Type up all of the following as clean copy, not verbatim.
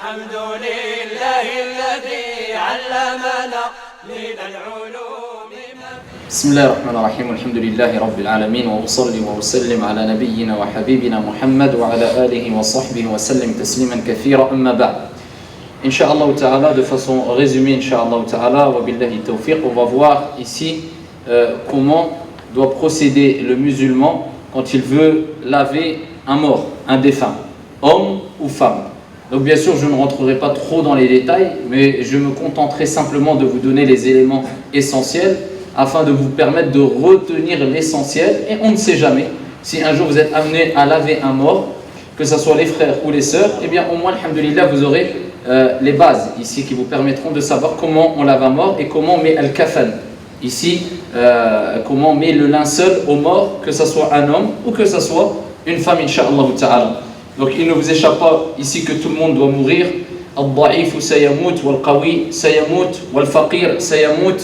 الحمد لله الذي علمنا من العلوم بسم الله الرحمن الرحيم والحمد لله رب العالمين وأصلي وأسلم على نبينا وحبيبنا محمد وعلى آله وصحبه وسلم تسليما كثيرا أما بعد Inch'Allah ta'ala, de façon résumée, Inch'Allah ta'ala, wa billahi tawfiq, on va voir ici comment doit procéder le musulman quand il veut laver un mort, un défunt, homme ou femme. Donc bien sûr, je ne rentrerai pas trop dans les détails, mais je me contenterai simplement de vous donner les éléments essentiels afin de vous permettre de retenir l'essentiel. Et on ne sait jamais, si un jour vous êtes amené à laver un mort, que ce soit les frères ou les sœurs, eh bien au moins, alhamdoulilah, vous aurez les bases ici qui vous permettront de savoir comment on lave un mort et comment on met al-kafan. Ici, comment on met le linceul au mort, que ce soit un homme ou que ce soit une femme, incha'Allah ta'ala. Donc il ne vous échappe pas ici que tout le monde doit mourir. Al-da'if sayamout, wal-qawi sayamout, wal-faqir sayamout.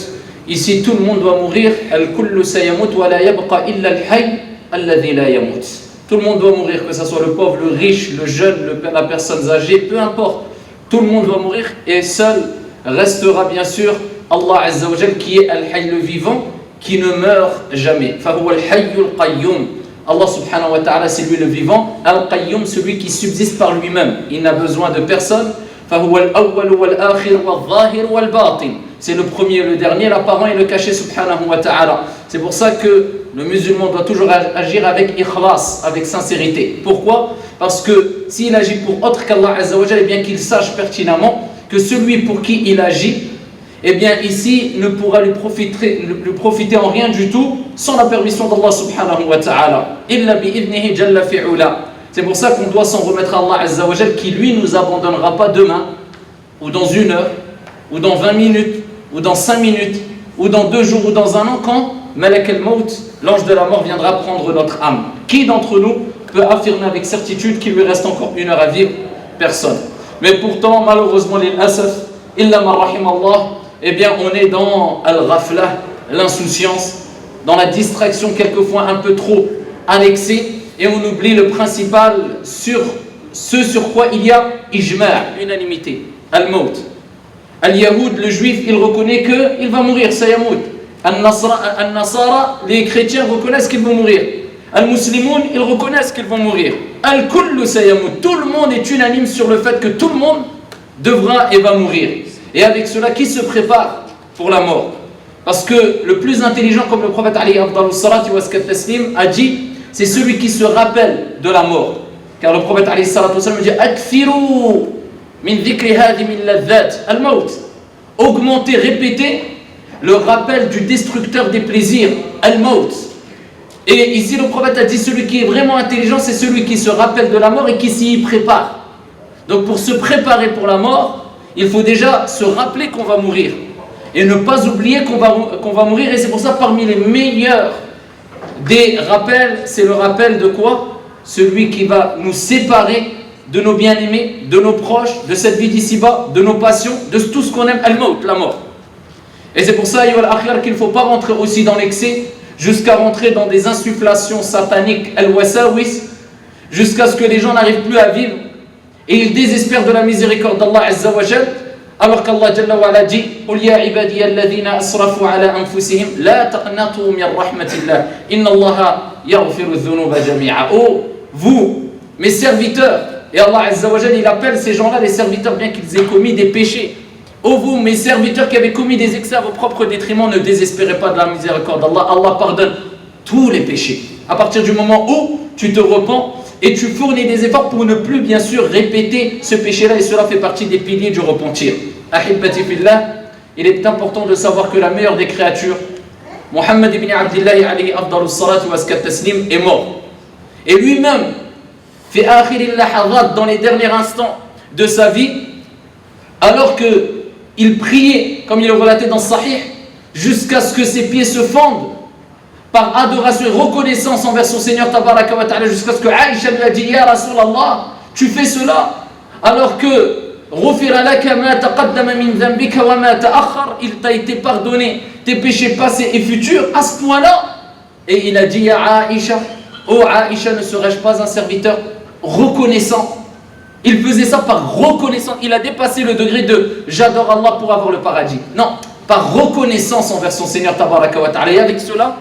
Ici tout le monde doit mourir. Al-kullu sayamout, wa la yabqa illa al-hayy alladhi la yamut. Tout le monde doit mourir, que ce soit le pauvre, le riche, le jeune, la personne âgée, peu importe. Tout le monde va mourir et seul restera bien sûr Allah Azza wa Jal qui est Al-Hayy le vivant, qui ne meurt jamais. Fahuwa Al-Hayyul Qayyum. Allah subhanahu wa ta'ala c'est lui le vivant, Al-Qayyum celui qui subsiste par lui-même. Il n'a besoin de personne. Fahuwa Al-Awwal wal-Akhir wal-Zahir wal-Batin. C'est le premier et le dernier, l'apparent et le caché subhanahu wa ta'ala. C'est pour ça que le musulman doit toujours agir avec ikhlas, avec sincérité. Pourquoi ? Parce que s'il agit pour autre qu'Allah Azza wa Jal, eh bien qu'il sache pertinemment que celui pour qui il agit, eh bien ici ne pourra lui profiter en rien du tout sans la permission d'Allah subhanahu wa ta'ala. Illa bi'idnihi jalla fi'ula. C'est pour ça qu'on doit s'en remettre à Allah Azza wa Jal qui lui nous abandonnera pas demain, ou dans une heure, ou dans 20 minutes, ou dans 5 minutes, ou dans 2 jours, ou dans un an, quand Malak al-Maut, l'ange de la mort, viendra prendre notre âme. Qui d'entre nous peut affirmer avec certitude qu'il lui reste encore 1 heure à vivre? Personne. Mais pourtant, malheureusement, l'asaf, illa ma rahim Allah, eh bien, on est dans al-ghafla, l'insouciance, dans la distraction quelquefois un peu trop annexée, et on oublie le principal sur ce sur quoi il y a ijma', unanimité, al-maut. Al-Yahoud, le juif, il reconnaît qu'il va mourir, sayamout. Al-Nasara, les chrétiens reconnaissent qu'ils vont mourir. Al-Muslimoun, ils reconnaissent qu'ils vont mourir. Al-Kullu sayamout, tout le monde est unanime sur le fait que tout le monde devra et va mourir. Et avec cela, qui se prépare pour la mort? Parce que le plus intelligent, comme le prophète Ali Abdallah Salati wa Taslim a dit, c'est celui qui se rappelle de la mort. Car le prophète Ali Salati wa Taslim dit Akfiru min dhikri hadi min ladhat al-maut. Augmenter, répéter le rappel du destructeur des plaisirs, al-maut. Et ici le prophète a dit celui qui est vraiment intelligent, c'est celui qui se rappelle de la mort et qui s'y prépare. Donc pour se préparer pour la mort, il faut déjà se rappeler qu'on va mourir. Et ne pas oublier qu'on va mourir. Et c'est pour ça parmi les meilleurs des rappels, c'est le rappel de quoi? Celui qui va nous séparer de nos bien-aimés, de nos proches, de cette vie d'ici-bas, de nos passions, de tout ce qu'on aime, al-maut, la mort. Et c'est pour ça, qu'il ne faut pas rentrer aussi dans l'excès, jusqu'à rentrer dans des insufflations sataniques, al-wasawis, jusqu'à ce que les gens n'arrivent plus à vivre, et ils désespèrent de la miséricorde d'Allah Azza wa Jal, alors qu'Allah Jalla wa Ala dit « Qul ya ibadiya alladhina asrafu ala anfusihim, la taqnatu min rahmatillah, inna Allaha yaghfiru dhunuba jami'a » Oh, vous, mes serviteurs, et Allah Azza wa Jal, il appelle ces gens-là des serviteurs bien qu'ils aient commis des péchés. Ô vous, mes serviteurs qui avez commis des excès à vos propres détriments, ne désespérez pas de la miséricorde d'Allah. Allah pardonne tous les péchés. À partir du moment où tu te repens et tu fournis des efforts pour ne plus bien sûr répéter ce péché-là, et cela fait partie des piliers du repentir. Ahibbati fillah, il est important de savoir que la meilleure des créatures, Muhammad ibn Abdillah alayhi afdalus salatu wa taslim, est mort. Et lui-même, fi akhiril lahadhat, dans les derniers instants de sa vie, alors que il priait, comme il est relaté dans Sahih, jusqu'à ce que ses pieds se fendent par adoration et reconnaissance envers son Seigneur Tabaraka wa Ta'ala, jusqu'à ce que Aïcha lui a dit Ya Rasulallah, tu fais cela alors que il t'a été pardonné tes péchés passés et futurs à ce point-là. Et il a dit Ya Aïcha, oh Aïcha, ne serais-je pas un serviteur reconnaissant Il faisait ça par reconnaissance. Il a dépassé le degré de j'adore Allah pour avoir le paradis. Non, par reconnaissance envers son Seigneur Tabaraka wa Ta'ala. Et avec cela,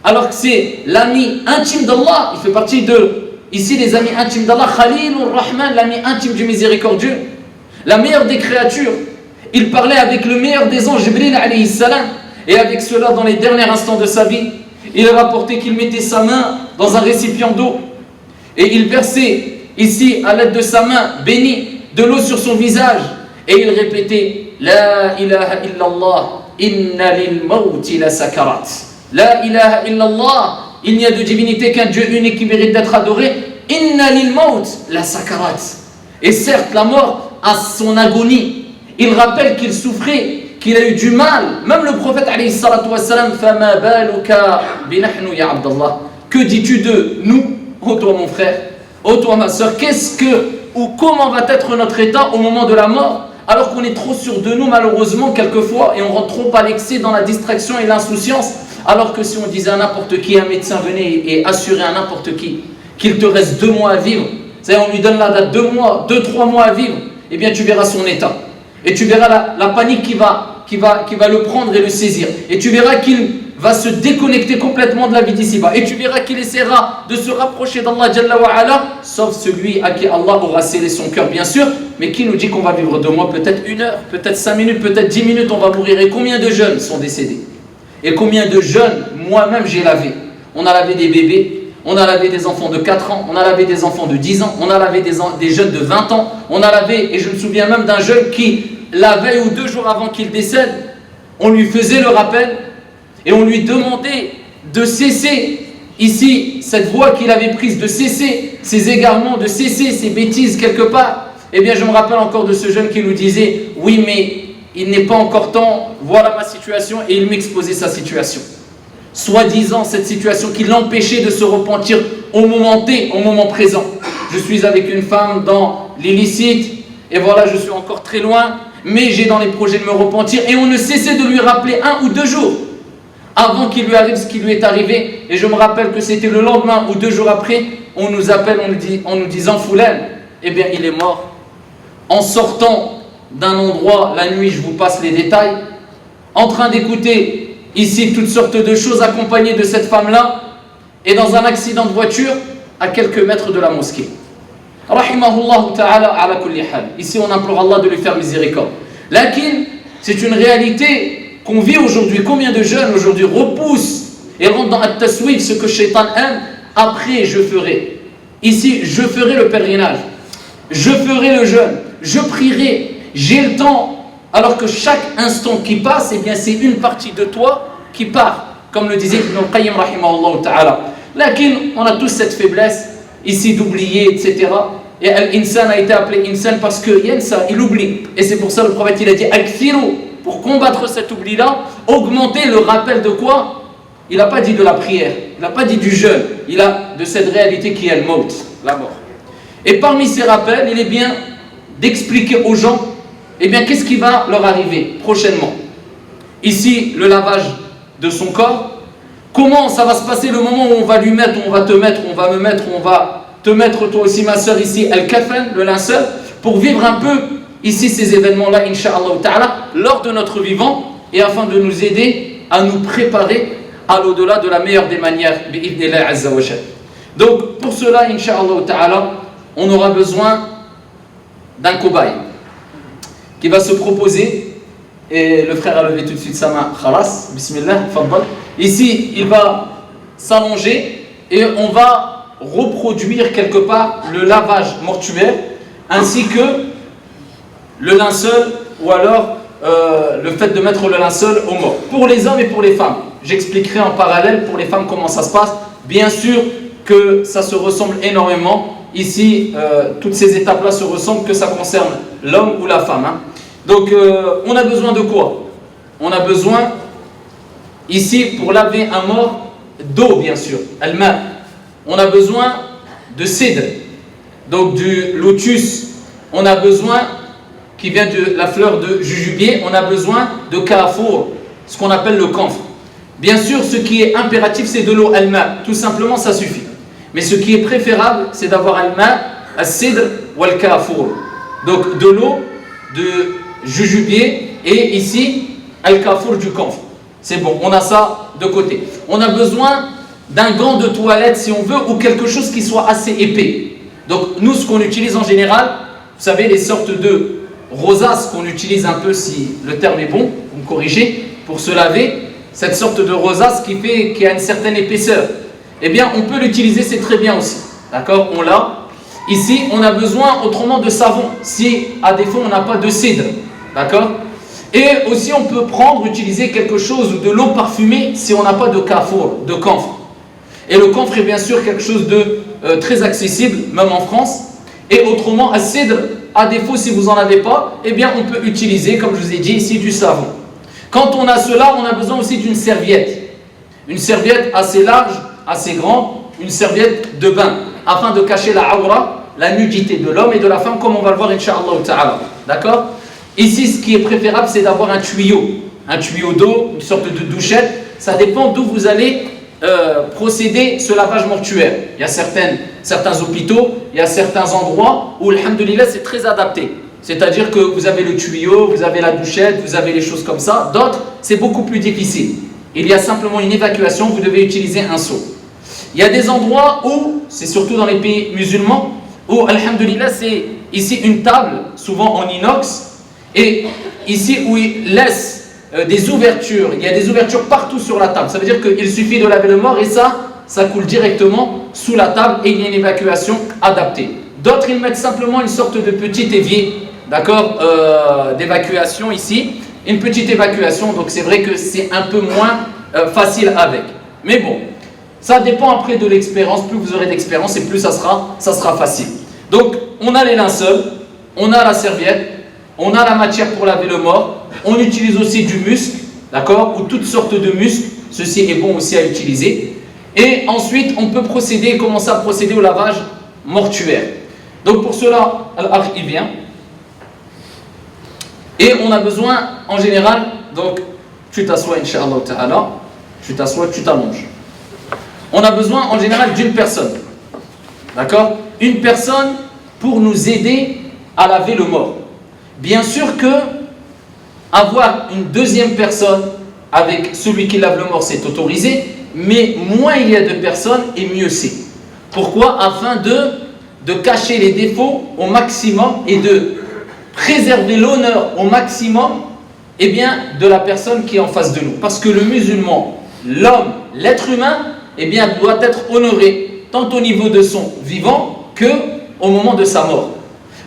alors que c'est l'ami intime d'Allah, il fait partie de, ici les amis intimes d'Allah, Khalilur Rahman, l'ami intime du miséricordieux, la meilleure des créatures. Il parlait avec le meilleur des anges, Jibril alayhi salam. Et avec cela, dans les derniers instants de sa vie, il a rapporté qu'il mettait sa main dans un récipient d'eau et il versait ici, à l'aide de sa main bénie, de l'eau sur son visage. Et il répétait La ilaha illallah, inna lil mawti la sakarat. La ilaha illallah, il n'y a de divinité qu'un Dieu unique qui mérite d'être adoré. Inna lil mawt la sakarat. Et certes, la mort a son agonie. Il rappelle qu'il souffrait, qu'il a eu du mal. Même le prophète, alayhi salatu wassalam, Fama baluka binahnu ya Abdallah. Que dis-tu de nous, ô toi mon frère? Oh toi ma soeur, qu'est-ce que ou comment va être notre état au moment de la mort, alors qu'on est trop sûr de nous malheureusement quelquefois et on rentre trop à l'excès dans la distraction et l'insouciance, alors que si on disait à n'importe qui, un médecin venait et assurait à n'importe qui qu'il te reste 2 mois à vivre, c'est-à-dire on lui donne la date 2-3 mois à vivre, eh bien tu verras son état et tu verras la panique qui va le prendre et le saisir et tu verras qu'il va se déconnecter complètement de la vie d'ici-bas. Et tu verras qu'il essaiera de se rapprocher d'Allah Jalla wa Ala, sauf celui à qui Allah aura scellé son cœur, bien sûr, mais qui nous dit qu'on va vivre 2 mois, peut-être 1 heure, peut-être 5 minutes, peut-être 10 minutes, on va mourir. Et combien de jeunes sont décédés? Et combien de jeunes, moi-même, j'ai lavé? On a lavé des bébés, on a lavé des enfants de 4 ans, on a lavé des enfants de 10 ans, on a lavé des jeunes de 20 ans, on a lavé, et je me souviens même d'un jeune qui, la veille ou 2 jours avant qu'il décède, on lui faisait le rappel, et on lui demandait de cesser, ici, cette voie qu'il avait prise, de cesser ses égarements, de cesser ses bêtises quelque part. Eh bien, je me rappelle encore de ce jeune qui nous disait « Oui, mais il n'est pas encore temps, voilà ma situation », et il m'exposait sa situation. Soi-disant, cette situation qui l'empêchait de se repentir au moment T, au moment présent. Je suis avec une femme dans l'illicite, et voilà, je suis encore très loin, mais j'ai dans les projets de me repentir, et on ne cessait de lui rappeler 1 ou 2 jours avant qu'il lui arrive ce qui lui est arrivé. Et je me rappelle que c'était le lendemain ou 2 jours après, on nous appelle en nous disant Foulane, eh bien il est mort. En sortant d'un endroit, la nuit, je vous passe les détails, en train d'écouter ici toutes sortes de choses accompagnées de cette femme-là, et dans un accident de voiture à quelques mètres de la mosquée. Rahimahullah ta'ala ala kulli hal. Ici on implore Allah de lui faire miséricorde. Lakin, c'est une réalité qu'on vit aujourd'hui. Combien de jeunes aujourd'hui repoussent et rentrent dans At-Taswif, ce que Shaitan aime. Après je ferai. Ici je ferai le pèlerinage, je ferai le jeûne, je prierai, j'ai le temps. Alors que chaque instant qui passe, eh bien c'est une partie de toi qui part, comme le disait Ibn al-Qayyim rahimahullah ta'ala. Lakin on a tous cette faiblesse ici d'oublier, etc. Et Al-Insan a été appelé Insan parce que Yansa, il oublie. Et c'est pour ça le prophète il a dit Akfiru, pour combattre cet oubli-là, augmenter le rappel de quoi? Il n'a pas dit de la prière, il n'a pas dit du jeûne, il a de cette réalité qui est le maut, la mort. Et parmi ces rappels, il est bien d'expliquer aux gens, eh bien qu'est-ce qui va leur arriver prochainement. Ici, le lavage de son corps, comment ça va se passer le moment où on va lui mettre, on va te mettre, on va me mettre, on va te mettre toi aussi ma soeur ici, al-kafan, le linceul, pour vivre un peu ici ces événements-là, incha'Allah ta'ala, lors de notre vivant, et afin de nous aider à nous préparer à l'au-delà de la meilleure des manières, bi'idhnillah azza wa jal. Donc pour cela, incha'Allah ta'ala, on aura besoin d'un cobaye qui va se proposer, et le frère a levé tout de suite sa main, khalas, bismillah, faddal. Ici, il va s'allonger et on va reproduire quelque part le lavage mortuaire ainsi que le linceul ou alors le fait de mettre le linceul aux morts. Pour les hommes et pour les femmes, j'expliquerai en parallèle pour les femmes comment ça se passe. Bien sûr que ça se ressemble énormément. Ici, toutes ces étapes-là se ressemblent, que ça concerne l'homme ou la femme. Hein. Donc, on a besoin de quoi? On a besoin, ici, pour laver un mort, d'eau, bien sûr, al-ma. On a besoin de cèdre, donc du lotus. On a besoin, qui vient de la fleur de jujubier, on a besoin de kaafour, ce qu'on appelle le camphre. Bien sûr, ce qui est impératif, c'est de l'eau al-ma. Tout simplement, ça suffit. Mais ce qui est préférable, c'est d'avoir al-ma, al-cèdre, wal kafur. Donc de l'eau de jujubier et ici al-kafur du camphre. C'est bon, on a ça de côté. On a besoin d'un gant de toilette si on veut ou quelque chose qui soit assez épais. Donc nous, ce qu'on utilise en général, vous savez, les sortes de rosaces qu'on utilise un peu, si le terme est bon, vous me corrigez, pour se laver, cette sorte de rosace qui a une certaine épaisseur, eh bien on peut l'utiliser, c'est très bien aussi. D'accord, on l'a. Ici, on a besoin autrement de savon, si à défaut on n'a pas de cidre. D'accord. Et aussi on peut utiliser quelque chose de l'eau parfumée si on n'a pas de kafur, de camphre. Et le camphre est bien sûr quelque chose de très accessible, même en France. Et autrement, à cidre, à défaut si vous n'en avez pas, eh bien on peut utiliser, comme je vous ai dit ici, du savon. Quand on a cela, on a besoin aussi d'une serviette. Une serviette assez large, assez grande, une serviette de bain, afin de cacher la awra, la nudité de l'homme et de la femme, comme on va le voir, Inch'Allah Ta'ala. D'accord? Ici, ce qui est préférable, c'est d'avoir un tuyau d'eau, une sorte de douchette. Ça dépend d'où vous allez procéder ce lavage mortuaire. Il y a certains hôpitaux, il y a certains endroits où, alhamdoulilah, c'est très adapté. C'est-à-dire que vous avez le tuyau, vous avez la douchette, vous avez les choses comme ça. D'autres, c'est beaucoup plus difficile. Il y a simplement une évacuation, vous devez utiliser un seau. Il y a des endroits où, c'est surtout dans les pays musulmans, où, alhamdoulilah, c'est ici une table, souvent en inox, et ici où il laisse des ouvertures, il y a des ouvertures partout sur la table. Ça veut dire qu'il suffit de laver le mort et ça coule directement sous la table et il y a une évacuation adaptée. D'autres, ils mettent simplement une sorte de petit évier, d'accord, d'évacuation ici. Une petite évacuation, donc c'est vrai que c'est un peu moins facile avec. Mais bon, ça dépend après de l'expérience. Plus vous aurez d'expérience et plus ça sera facile. Donc, on a les linceuls, on a la serviette, on a la matière pour laver le mort. On utilise aussi du musc, d'accord, ou toutes sortes de muscles. Ceci est bon aussi à utiliser. Et ensuite, on peut commencer à procéder au lavage mortuaire. Donc pour cela, al-akh il vient. Et on a besoin, en général, donc tu t'assois, Inch'Allah Ta'ala, tu t'assois, tu t'allonges. On a besoin, en général, d'une personne. D'accord? Une personne pour nous aider à laver le mort. Bien sûr que avoir une deuxième personne avec celui qui lave le mort, c'est autorisé, mais moins il y a de personnes et mieux c'est. Pourquoi? Afin de cacher les défauts au maximum et de préserver l'honneur au maximum, eh bien, de la personne qui est en face de nous. Parce que le musulman, l'homme, l'être humain, eh bien, doit être honoré tant au niveau de son vivant qu'au moment de sa mort.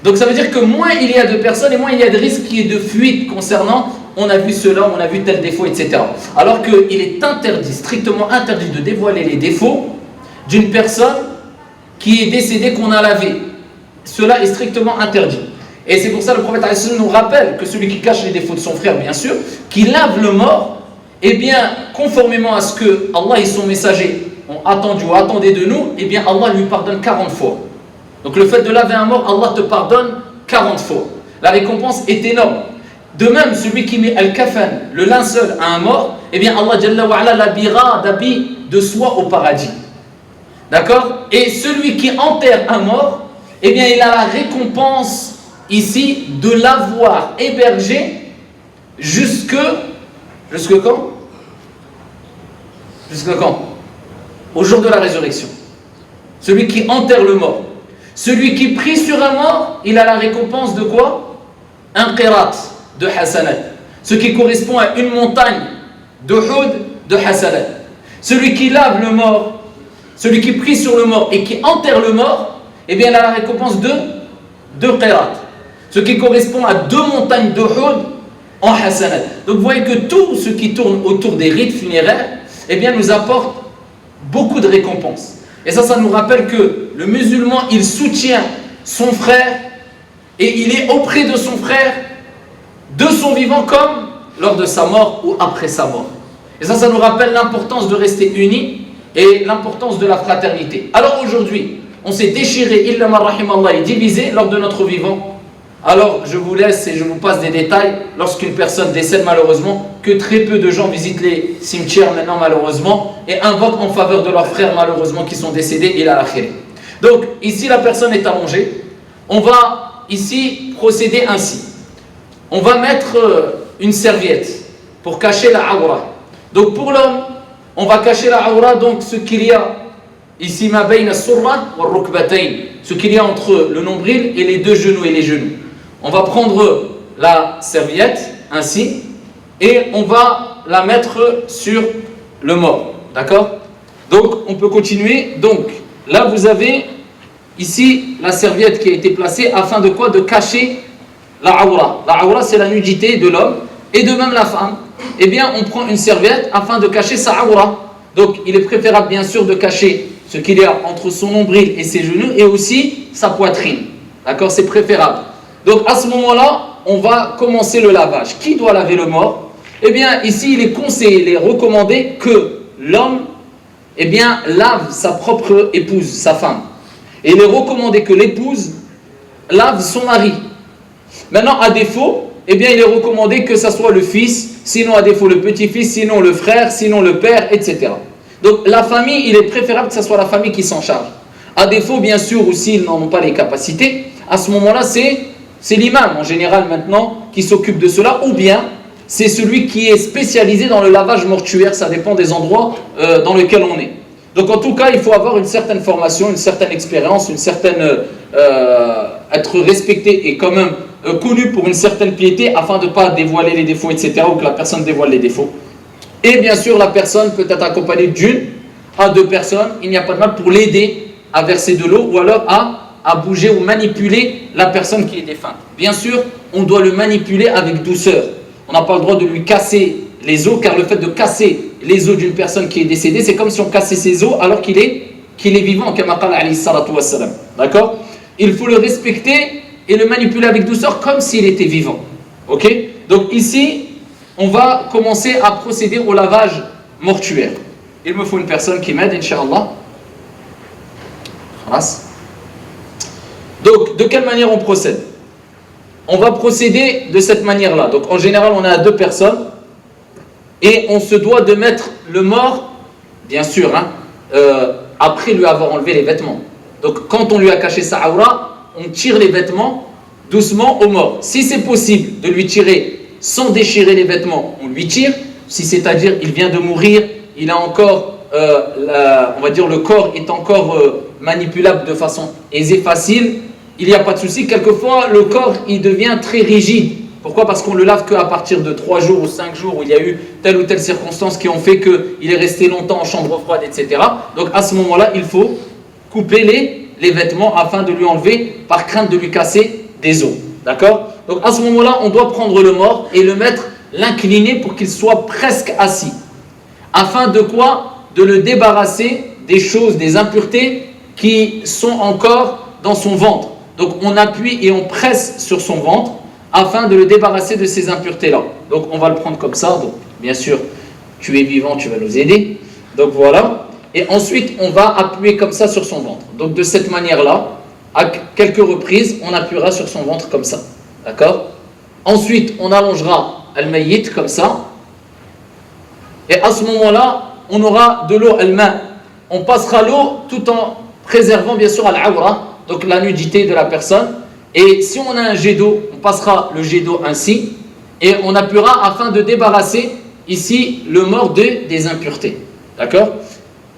Donc ça veut dire que moins il y a de personnes et moins il y a de risques qu'il y ait de fuite concernant on a vu cela, on a vu tel défaut, etc. Alors qu'il est interdit, strictement interdit de dévoiler les défauts d'une personne qui est décédée qu'on a lavée. Cela est strictement interdit. Et c'est pour ça que le prophète nous rappelle que celui qui cache les défauts de son frère, bien sûr, qui lave le mort, eh bien, conformément à ce que Allah et son messager ont attendu ou attendaient de nous, eh bien, Allah lui pardonne 40 fois. Donc le fait de laver un mort, Allah te pardonne 40 fois. La récompense est énorme. De même, celui qui met al-kafan, le linceul à un mort, eh bien Allah Jalla wa Ala l'habillera d'habits de soie au paradis. D'accord? Et celui qui enterre un mort, eh bien il a la récompense ici de l'avoir hébergé jusque quand? Jusque quand? Au jour de la résurrection. Celui qui enterre le mort. Celui qui prie sur un mort, il a la récompense de quoi? Un qirat de hasanat. Ce qui correspond à une montagne de Uhud de hasanat. Celui qui lave le mort, celui qui prie sur le mort et qui enterre le mort, eh bien il a la récompense de deux qirat. Ce qui correspond à 2 montagnes de Uhud en hasanat. Donc vous voyez que tout ce qui tourne autour des rites funéraires, eh bien nous apporte beaucoup de récompenses. Et ça nous rappelle que le musulman, il soutient son frère et il est auprès de son frère de son vivant comme lors de sa mort ou après sa mort. Et ça nous rappelle l'importance de rester unis et l'importance de la fraternité. Alors aujourd'hui, on s'est déchiré, illa ma rahimallah, et divisé lors de notre vivant. Alors je vous laisse et je vous passe des détails lorsqu'une personne décède malheureusement, que très peu de gens visitent les cimetières maintenant malheureusement et invoquent en faveur de leurs frères malheureusement qui sont décédés et la akhirah. Donc ici la personne est allongée, on va ici procéder ainsi. On va mettre une serviette pour cacher la awra. Donc pour l'homme, on va cacher la awra, donc ce qu'il y a ici, ma bayna as-surra wa ar-rukbatayn, ce qu'il y a entre le nombril et les deux genoux et les genoux. On va prendre la serviette ainsi et on va la mettre sur le mort. D'accord? Donc on peut continuer. Donc là vous avez ici la serviette qui a été placée afin de quoi? De cacher la awra. La awra, c'est la nudité de l'homme et de même la femme. Eh bien on prend une serviette afin de cacher sa awra. Donc il est préférable bien sûr de cacher ce qu'il y a entre son nombril et ses genoux et aussi sa poitrine. D'accord? C'est préférable. Donc à ce moment-là, on va commencer le lavage. Qui doit laver le mort? Eh bien ici il est conseillé, il est recommandé que l'homme lave sa propre épouse, sa femme. Et il est recommandé que l'épouse lave son mari. Maintenant à défaut, il est recommandé que ce soit le fils, sinon à défaut le petit-fils, sinon le frère, sinon le père, etc. Donc la famille, il est préférable que ce soit la famille qui s'en charge. À défaut, bien sûr, ou s'ils n'en ont pas les capacités, à ce moment-là, c'est l'imam en général maintenant qui s'occupe de cela, ou bien c'est celui qui est spécialisé dans le lavage mortuaire, ça dépend des endroits dans lesquels on est. Donc en tout cas, il faut avoir une certaine formation, une certaine expérience, une certaine être respecté et quand même connu pour une certaine piété afin de ne pas dévoiler les défauts, etc., ou que la personne dévoile les défauts. Et bien sûr, la personne peut être accompagnée d'une à deux personnes, il n'y a pas de mal pour l'aider à verser de l'eau ou alors à bouger ou manipuler la personne qui est défunte. Bien sûr, on doit le manipuler avec douceur. On n'a pas le droit de lui casser les os, car le fait de casser les os d'une personne qui est décédée, c'est comme si on cassait ses os alors qu'il est vivant, comme qala alayhi salatu wassalam. D'accord? Il faut le respecter et le manipuler avec douceur comme s'il était vivant. Ok? Donc ici, on va commencer à procéder au lavage mortuaire. Il me faut une personne qui m'aide, Inch'Allah. Donc, de quelle manière on procède? On va procéder de cette manière-là. Donc, en général, on a deux personnes et on se doit de mettre le mort, bien sûr, après lui avoir enlevé les vêtements. Donc, quand on lui a caché sa aura, on tire les vêtements doucement au mort. Si c'est possible de lui tirer sans déchirer les vêtements, on lui tire. Si c'est-à-dire, il vient de mourir, il a encore, on va dire, le corps est encore manipulable de façon aisée, facile, il n'y a pas de souci. Quelquefois, le corps, il devient très rigide. Pourquoi? Parce qu'on le lave qu'à partir de 3 jours ou 5 jours où il y a eu telle ou telle circonstance qui ont fait qu'il est resté longtemps en chambre froide, etc. Donc, à ce moment-là, il faut couper les vêtements afin de lui enlever, par crainte de lui casser des os. D'accord? Donc, à ce moment-là, on doit prendre le mort et le mettre, l'incliner pour qu'il soit presque assis. Afin de quoi? De le débarrasser des choses, des impuretés qui sont encore dans son ventre. Donc on appuie et on presse sur son ventre afin de le débarrasser de ces impuretés-là. Donc on va le prendre comme ça. Donc bien sûr, tu es vivant, tu vas nous aider. Donc voilà. Et ensuite, on va appuyer comme ça sur son ventre. Donc de cette manière-là, à quelques reprises, on appuiera sur son ventre comme ça. D'accord? Ensuite, on allongera al-mayyit comme ça. Et à ce moment-là, on aura de l'eau al-ma. On passera l'eau tout en préservant bien sûr al-awra, donc la nudité de la personne. Et si on a un jet d'eau, on passera le jet d'eau ainsi. Et on appuiera afin de débarrasser ici le mort des impuretés. D'accord?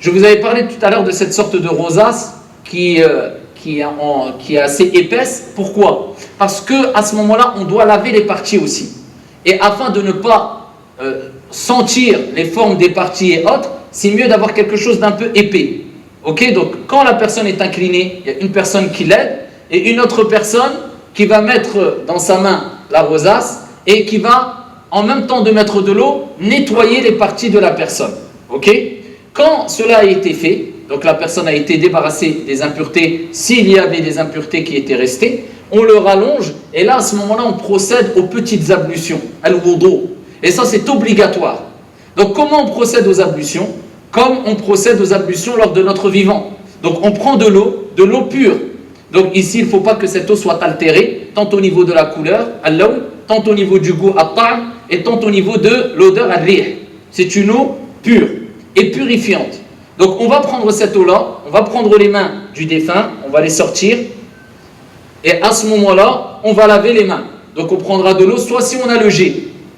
Je vous avais parlé tout à l'heure de cette sorte de rosace qui est assez épaisse. Pourquoi? Parce qu'à ce moment-là, on doit laver les parties aussi. Et afin de ne pas sentir les formes des parties et autres, c'est mieux d'avoir quelque chose d'un peu épais. Ok? Donc, quand la personne est inclinée, il y a une personne qui l'aide et une autre personne qui va mettre dans sa main la rosace et qui va, en même temps de mettre de l'eau, nettoyer les parties de la personne. Ok? Quand cela a été fait, donc la personne a été débarrassée des impuretés, s'il y avait des impuretés qui étaient restées, on le rallonge et là, à ce moment-là, on procède aux petites ablutions, al-wudu. Et ça, c'est obligatoire. Donc, comment on procède aux ablutions? Comme on procède aux ablutions lors de notre vivant. Donc, on prend de l'eau pure. Donc, ici, il ne faut pas que cette eau soit altérée, tant au niveau de la couleur, al-lawn, tant au niveau du goût, at-ta'am, et tant au niveau de l'odeur, al-rih. C'est une eau pure et purifiante. Donc, on va prendre cette eau-là, on va prendre les mains du défunt, on va les sortir. Et à ce moment-là, on va laver les mains. Donc on prendra de l'eau, soit si on a le jet,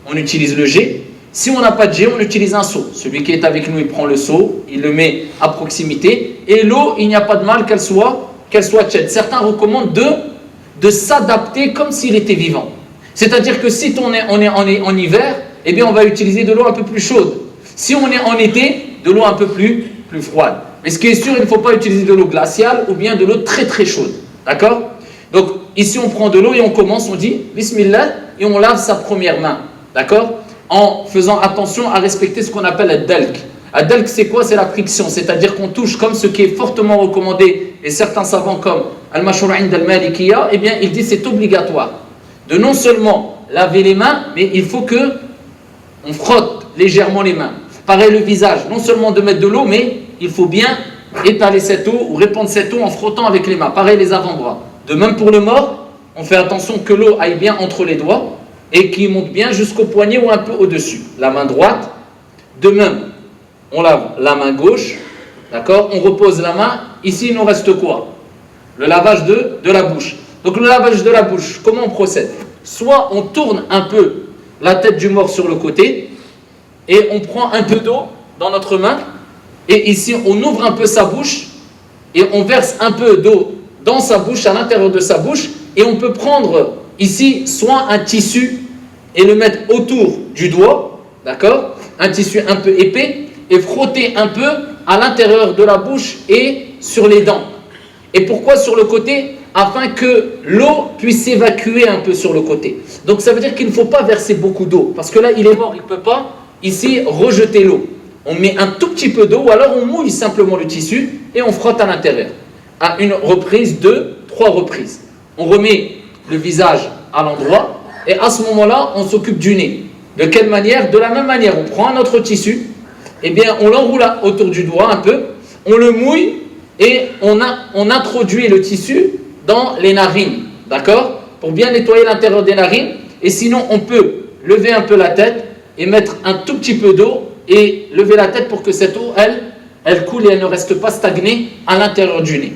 on utilise le jet. Si on n'a pas de jet, on utilise un seau. Celui qui est avec nous, il prend le seau, il le met à proximité. Et l'eau, il n'y a pas de mal qu'elle soit tiède. Certains recommandent de s'adapter comme s'il était vivant. C'est-à-dire que si on est en hiver, eh bien on va utiliser de l'eau un peu plus chaude. Si on est en été, de l'eau un peu plus froide. Mais ce qui est sûr, il ne faut pas utiliser de l'eau glaciale ou bien de l'eau très très chaude. D'accord? Donc ici on prend de l'eau et on commence, on dit Bismillah et on lave sa première main. D'accord? En faisant attention à respecter ce qu'on appelle ad-dalk. Ad-dalk, c'est quoi? C'est la friction, c'est-à-dire qu'on touche comme ce qui est fortement recommandé, et certains savants comme Al-Mashhur 'inda al-Malikiyya, eh bien, il dit c'est obligatoire de non seulement laver les mains, mais il faut que on frotte légèrement les mains. Pareil le visage, non seulement de mettre de l'eau, mais il faut bien étaler cette eau ou répandre cette eau en frottant avec les mains. Pareil les avant-bras. De même pour le mort, on fait attention que l'eau aille bien entre les doigts et qu'il monte bien jusqu'au poignet ou un peu au-dessus. La main droite, de même, on lave la main gauche, d'accord? On repose la main. Ici, il nous reste quoi? Le lavage de la bouche. Donc le lavage de la bouche, comment on procède? Soit on tourne un peu la tête du mort sur le côté et on prend un peu d'eau dans notre main et ici on ouvre un peu sa bouche et on verse un peu d'eau dans sa bouche, à l'intérieur de sa bouche, et on peut prendre ici soit un tissu et le mettre autour du doigt, d'accord? Un tissu un peu épais et frotter un peu à l'intérieur de la bouche et sur les dents. Et pourquoi sur le côté? Afin que l'eau puisse s'évacuer un peu sur le côté. Donc ça veut dire qu'il ne faut pas verser beaucoup d'eau, parce que là il est mort, il ne peut pas ici rejeter l'eau. On met un tout petit peu d'eau, ou alors on mouille simplement le tissu et on frotte à l'intérieur. À une reprise, 2, 3 reprises. On remet le visage à l'endroit et à ce moment-là, on s'occupe du nez. De quelle manière? De la même manière, on prend un autre tissu, et bien on l'enroule autour du doigt un peu, on le mouille et on introduit le tissu dans les narines, d'accord? Pour bien nettoyer l'intérieur des narines. Et sinon, on peut lever un peu la tête et mettre un tout petit peu d'eau et lever la tête pour que cette eau, elle coule et elle ne reste pas stagnée à l'intérieur du nez.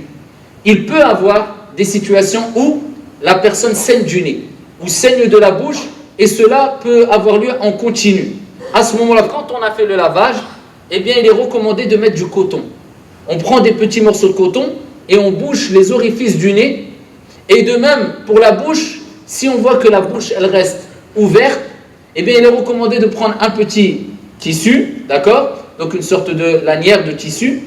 Il peut y avoir des situations où la personne saigne du nez ou saigne de la bouche et cela peut avoir lieu en continu. À ce moment-là, quand on a fait le lavage, eh bien, il est recommandé de mettre du coton. On prend des petits morceaux de coton et on bouche les orifices du nez. Et de même, pour la bouche, si on voit que la bouche, elle reste ouverte, eh bien, il est recommandé de prendre un petit tissu, d'accord? Donc, une sorte de lanière de tissu,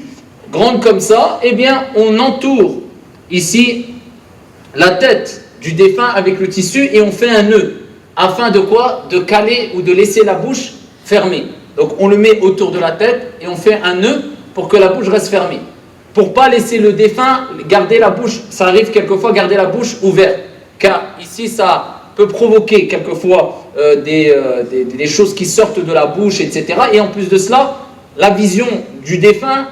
grande comme ça. Eh bien, on entoure ici la tête du défunt avec le tissu et on fait un nœud. Afin de quoi? De caler ou de laisser la bouche fermée. Donc, on le met autour de la tête et on fait un nœud pour que la bouche reste fermée. Pour ne pas laisser le défunt garder la bouche, ça arrive quelquefois garder la bouche ouverte, car ici ça peut provoquer quelquefois des choses qui sortent de la bouche, etc. Et en plus de cela, la vision du défunt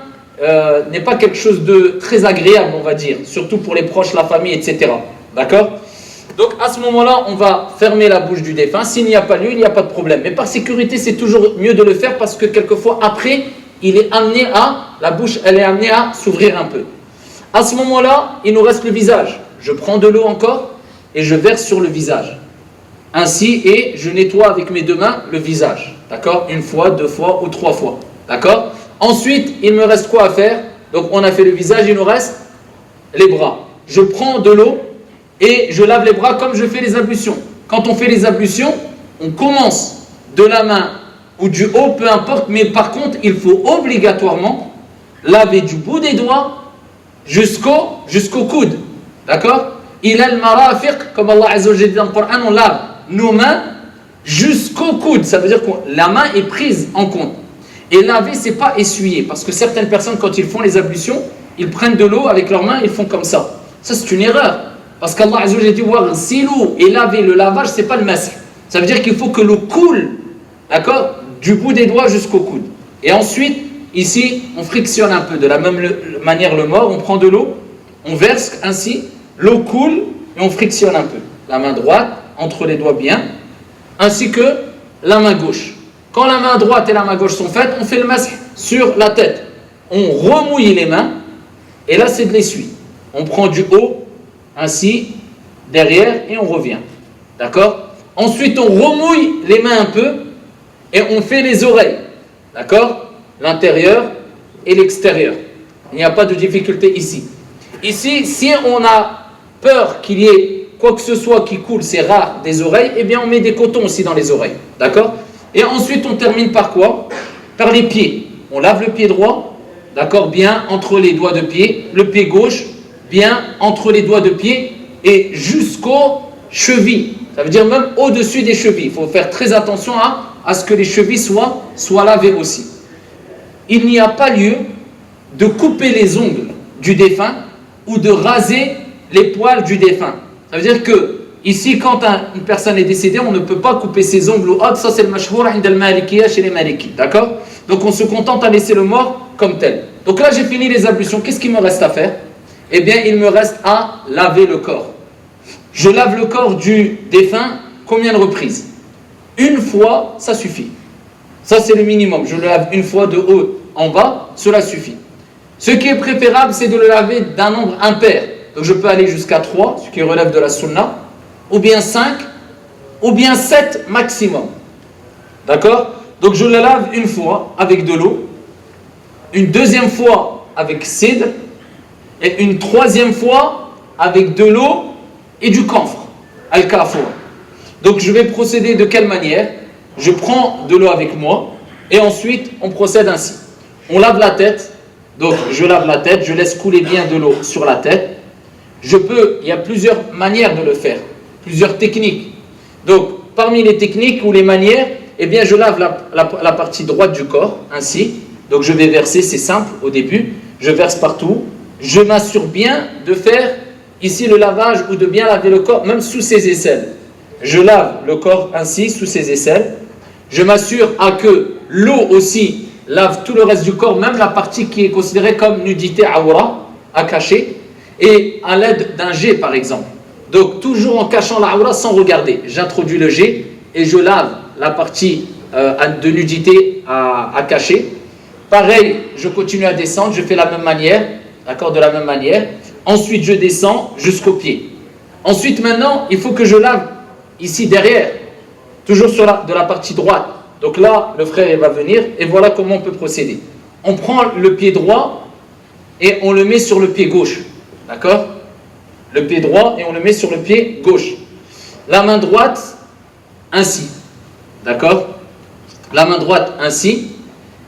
n'est pas quelque chose de très agréable, on va dire, surtout pour les proches, la famille, etc. D'accord? Donc à ce moment-là, on va fermer la bouche du défunt. S'il n'y a pas lieu, il n'y a pas de problème. Mais par sécurité, c'est toujours mieux de le faire parce que quelquefois après, la bouche, elle est amenée à s'ouvrir un peu. À ce moment-là, il nous reste le visage. Je prends de l'eau encore et je verse sur le visage. Ainsi, et je nettoie avec mes deux mains le visage. D'accord? 1 fois, 2 fois ou 3 fois. D'accord? Ensuite, il me reste quoi à faire? Donc, on a fait le visage, il nous reste les bras. Je prends de l'eau et je lave les bras comme je fais les ablutions. Quand on fait les ablutions, on commence de la main ou du haut, peu importe, mais par contre, il faut obligatoirement laver du bout des doigts jusqu'au coude. D'accord? Il a le marafiq, comme Allah Azza wa Jalla dit dans le Coran, on lave nos mains jusqu'au coude. Ça veut dire que la main est prise en compte. Et laver, c'est pas essuyer. Parce que certaines personnes, quand ils font les ablutions, ils prennent de l'eau avec leurs mains et ils font comme ça. Ça, c'est une erreur. Parce qu'Allah Azza wa Jalla dit waghsilu, et laver, le lavage, c'est pas le masque. Ça veut dire qu'il faut que l'eau coule, d'accord, du bout des doigts jusqu'au coude. Et ensuite, ici, on frictionne un peu. De la même manière, le mort, on prend de l'eau, on verse ainsi, l'eau coule et on frictionne un peu. La main droite, entre les doigts bien, ainsi que la main gauche. Quand la main droite et la main gauche sont faites, on fait le masque sur la tête. On remouille les mains, et là, c'est de l'essuie. On prend du haut, ainsi, derrière et on revient. D'accord? Ensuite, on remouille les mains un peu et on fait les oreilles. D'accord? L'intérieur et l'extérieur. Il n'y a pas de difficulté ici. Ici, si on a peur qu'il y ait quoi que ce soit qui coule, c'est rare, des oreilles, eh bien on met des cotons aussi dans les oreilles. D'accord? Et ensuite, on termine par quoi? Par les pieds. On lave le pied droit, d'accord, bien entre les doigts de pied. Le pied gauche, bien entre les doigts de pied et jusqu'aux chevilles. Ça veut dire même au-dessus des chevilles. Il faut faire très attention à ce que les chevilles soient lavées aussi. Il n'y a pas lieu de couper les ongles du défunt ou de raser les poils du défunt. Ça veut dire que ici, quand une personne est décédée, on ne peut pas couper ses ongles ou autre. Ça, c'est le mashhour عند المالكية chez les Malikites. D'accord? Donc, on se contente à laisser le mort comme tel. Donc là, j'ai fini les ablutions. Qu'est-ce qu'il me reste à faire? Eh bien, il me reste à laver le corps. Je lave le corps du défunt combien de reprises? Une fois, ça suffit. Ça, c'est le minimum. Je le lave une fois de haut en bas, cela suffit. Ce qui est préférable, c'est de le laver d'un nombre impair. Donc je peux aller jusqu'à 3, ce qui relève de la sunna, ou bien 5, ou bien 7 maximum. D'accord? Donc je le lave une fois avec de l'eau, une deuxième fois avec cidre, et une troisième fois avec de l'eau et du camphre, al-kafour. Donc je vais procéder de quelle manière? Je prends de l'eau avec moi, et ensuite on procède ainsi. On lave la tête, donc je lave la tête, je laisse couler bien de l'eau sur la tête. Il y a plusieurs manières de le faire, plusieurs techniques. Donc, parmi les techniques ou les manières, eh bien, je lave la partie droite du corps, ainsi. Donc, je vais verser, c'est simple au début. Je verse partout. Je m'assure bien de faire ici le lavage ou de bien laver le corps, même sous ses aisselles. Je lave le corps ainsi, sous ses aisselles. Je m'assure à que l'eau aussi lave tout le reste du corps, même la partie qui est considérée comme nudité awra, à cacher. Et à l'aide d'un jet par exemple. Donc toujours en cachant la aura sans regarder. J'introduis le jet et je lave la partie de nudité à cacher. Pareil, je continue à descendre, je fais la même manière, d'accord, de la même manière. Ensuite je descends jusqu'aux pieds. Ensuite maintenant, il faut que je lave ici derrière, toujours de la partie droite. Donc là, le frère il va venir et voilà comment on peut procéder. On prend le pied droit et on le met sur le pied gauche. D'accord? Le pied droit et on le met sur le pied gauche. La main droite, ainsi. D'accord? La main droite, ainsi.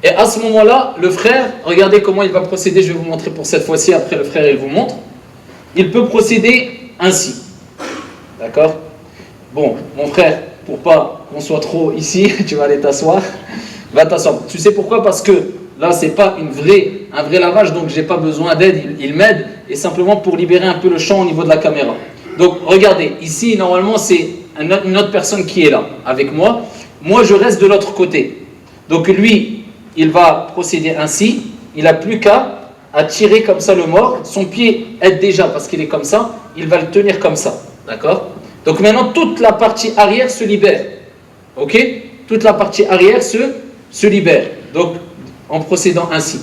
Et à ce moment-là, le frère, regardez comment il va procéder, je vais vous montrer pour cette fois-ci, après le frère il vous montre. Il peut procéder ainsi. D'accord? Bon, mon frère, pour pas qu'on soit trop ici, tu vas aller t'asseoir. Va t'asseoir. Tu sais pourquoi? Parce que là, c'est pas un vrai lavage, donc j'ai pas besoin d'aide, il m'aide, et simplement pour libérer un peu le champ au niveau de la caméra. Donc regardez, ici normalement c'est une autre personne qui est là, avec moi. Moi je reste de l'autre côté. Donc lui, il va procéder ainsi, il n'a plus qu'à tirer comme ça le mort. Son pied aide déjà parce qu'il est comme ça, il va le tenir comme ça. D'accord? Donc maintenant toute la partie arrière se libère. Ok? Toute la partie arrière se libère. Donc en procédant ainsi.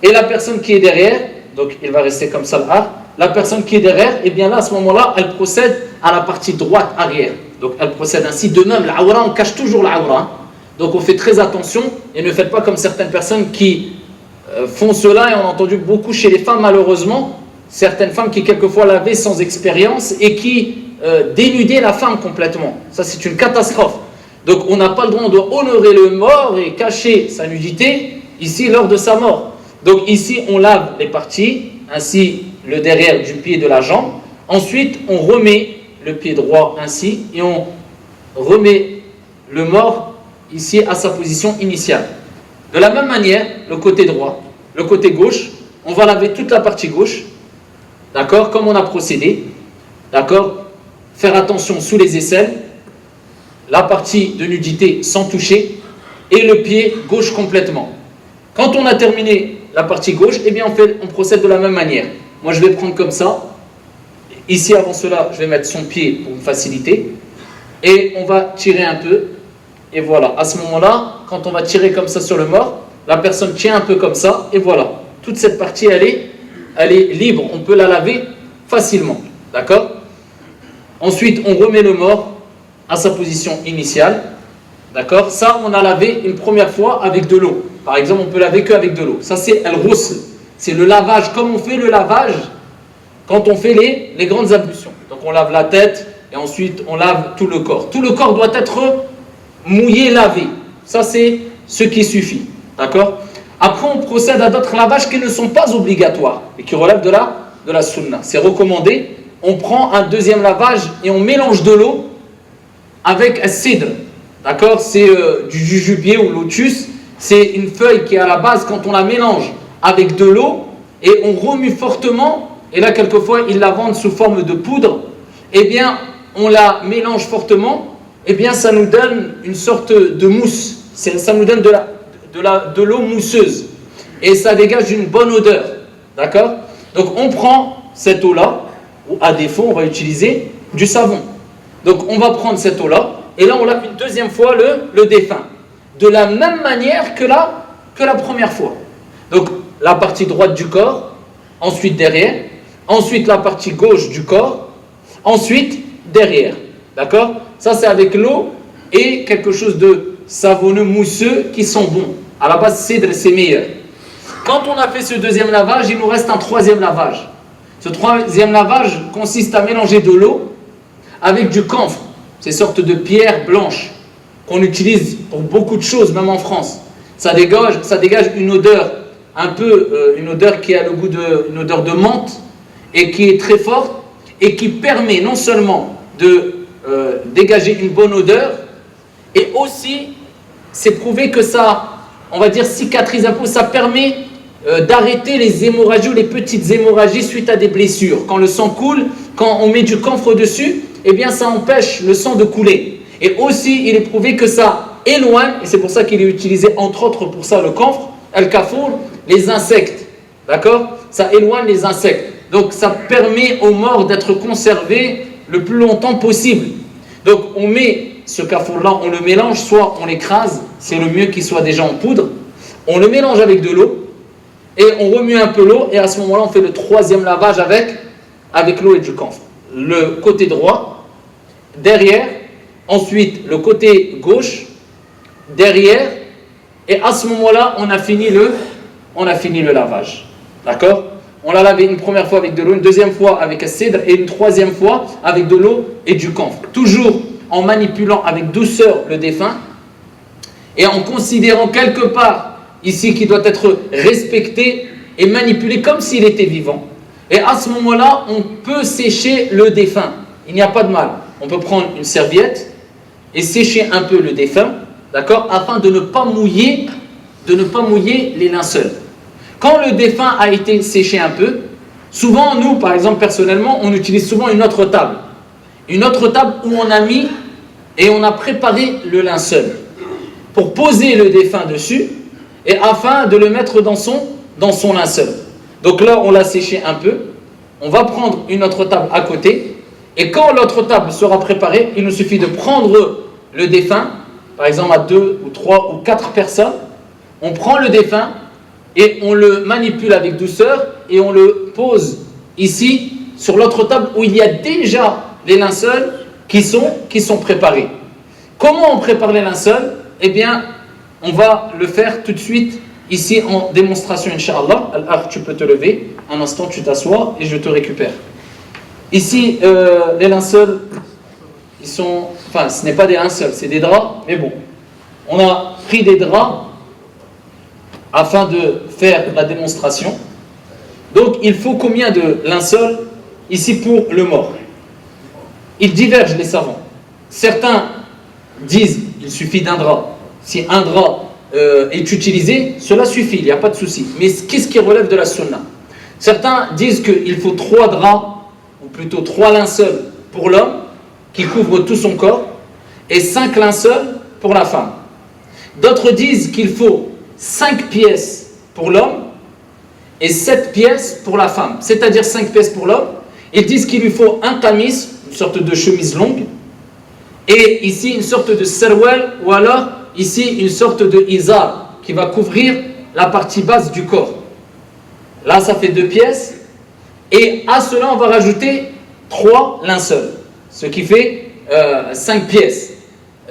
Et la personne qui est derrière, donc il va rester comme ça là, la personne qui est derrière, et bien là à ce moment-là, elle procède à la partie droite arrière. Donc elle procède ainsi. De même, l'aura, on cache toujours l'aura. Donc on fait très attention et ne faites pas comme certaines personnes qui font cela, et on a entendu beaucoup chez les femmes malheureusement, certaines femmes qui quelquefois lavaient sans expérience et qui dénudaient la femme complètement. Ça c'est une catastrophe. Donc on n'a pas le droit, on doit honorer le mort et cacher sa nudité ici lors de sa mort. Donc ici on lave les parties, ainsi le derrière du pied et de la jambe. Ensuite on remet le pied droit ainsi et on remet le mort ici à sa position initiale. De la même manière, le côté droit, le côté gauche, on va laver toute la partie gauche, d'accord, comme on a procédé, d'accord, faire attention sous les aisselles, la partie de nudité sans toucher et le pied gauche complètement. Quand on a terminé la partie gauche, eh bien on procède de la même manière. Moi je vais prendre comme ça, ici avant cela je vais mettre son pied pour me faciliter et on va tirer un peu. Et voilà, à ce moment-là, quand on va tirer comme ça sur le mort, la personne tient un peu comme ça, et voilà. Toute cette partie, elle est libre, on peut la laver facilement. D'accord? Ensuite, on remet le mort à sa position initiale. D'accord? Ça, on a lavé une première fois avec de l'eau. Par exemple, on peut laver qu'avec de l'eau. Ça, c'est al-ghusl. C'est le lavage, comme on fait le lavage quand on fait les grandes ablutions. Donc, on lave la tête et ensuite, on lave tout le corps. Tout le corps doit être mouillé, lavé. Ça, c'est ce qui suffit. D'accord? Après, on procède à d'autres lavages qui ne sont pas obligatoires et qui relèvent de la sunna. C'est recommandé. On prend un deuxième lavage et on mélange de l'eau avec un cidre. D'accord? C'est du jujubier ou lotus. C'est une feuille qui est à la base, quand on la mélange avec de l'eau et on remue fortement, et là, quelquefois, ils la vendent sous forme de poudre, eh bien, on la mélange fortement, eh bien, ça nous donne une sorte de mousse. Ça nous donne de l'eau mousseuse. Et ça dégage une bonne odeur. D'accord? Donc, on prend cette eau-là, ou à défaut, on va utiliser du savon. Donc, on va prendre cette eau-là, et là, on lave une deuxième fois le défunt. De la même manière que la première fois. Donc, la partie droite du corps, ensuite derrière, ensuite la partie gauche du corps, ensuite derrière. D'accord? Ça, c'est avec l'eau et quelque chose de savonneux, mousseux, qui sont bons. À la base, c'est meilleur. Quand on a fait ce deuxième lavage, il nous reste un troisième lavage. Ce troisième lavage consiste à mélanger de l'eau avec du camphre, ces sortes de pierres blanches qu'on utilise pour beaucoup de choses, même en France. Ça dégage une odeur, une odeur qui a le goût une odeur de menthe et qui est très forte et qui permet non seulement de dégager une bonne odeur, et aussi, c'est prouvé que ça, on va dire, cicatrise un peu, ça permet d'arrêter les hémorragies ou les petites hémorragies suite à des blessures. Quand le sang coule, quand on met du camphre dessus, eh bien ça empêche le sang de couler. Et aussi, il est prouvé que ça éloigne, et c'est pour ça qu'il est utilisé entre autres pour ça le camphre, al-kafour, les insectes. D'accord? Ça éloigne les insectes. Donc ça permet aux morts d'être conservés le plus longtemps possible. Donc on met ce kafour-là, on le mélange, soit on l'écrase, c'est le mieux qu'il soit déjà en poudre, on le mélange avec de l'eau, et on remue un peu l'eau, et à ce moment-là on fait le troisième lavage avec l'eau et du camphre. Le côté droit, derrière, ensuite le côté gauche, derrière, et à ce moment-là on a fini le lavage. D'accord? On l'a lavé une première fois avec de l'eau, une deuxième fois avec un cèdre, et une troisième fois avec de l'eau et du camphre. Toujours en manipulant avec douceur le défunt, et en considérant quelque part ici qu'il doit être respecté et manipulé comme s'il était vivant. Et à ce moment-là, on peut sécher le défunt. Il n'y a pas de mal. On peut prendre une serviette et sécher un peu le défunt, d'accord, afin de ne pas mouiller les linceuls. Quand le défunt a été séché un peu, souvent, nous, par exemple, personnellement, on utilise souvent une autre table. Une autre table où on a mis et on a préparé le linceul pour poser le défunt dessus et afin de le mettre dans son linceul. Donc là, on l'a séché un peu. On va prendre une autre table à côté. Et quand l'autre table sera préparée, il nous suffit de prendre le défunt, par exemple à 2 ou 3 ou 4 personnes. On prend le défunt et on le manipule avec douceur et on le pose ici sur l'autre table où il y a déjà les linceuls qui sont préparés. Comment on prépare les linceuls? Eh bien, on va le faire tout de suite ici en démonstration, Inch'Allah. Al-Akh, tu peux te lever. Un instant, tu t'assois et je te récupère. Ici, les linceuls, enfin, ce n'est pas des linceuls, c'est des draps, mais bon. On a pris des draps afin de faire la démonstration. Donc, il faut combien de linceuls ici pour le mort? Ils divergent, les savants. Certains disent qu'il suffit d'un drap. Si un drap est utilisé, cela suffit, il n'y a pas de souci. Mais qu'est-ce qui relève de la sunna? Certains disent qu'il faut 3 draps, ou plutôt 3 linceuls pour l'homme, qui couvrent tout son corps, et 5 linceuls pour la femme. D'autres disent qu'il faut 5 pièces pour l'homme, et 7 pièces pour la femme. C'est-à-dire 5 pièces pour l'homme. Ils disent qu'il lui faut un tamis, une sorte de chemise longue, et ici une sorte de serwal, ou alors ici une sorte de izar, qui va couvrir la partie basse du corps. Là, ça fait 2 pièces, et à cela, on va rajouter 3 linceuls. ce qui fait 5 pièces.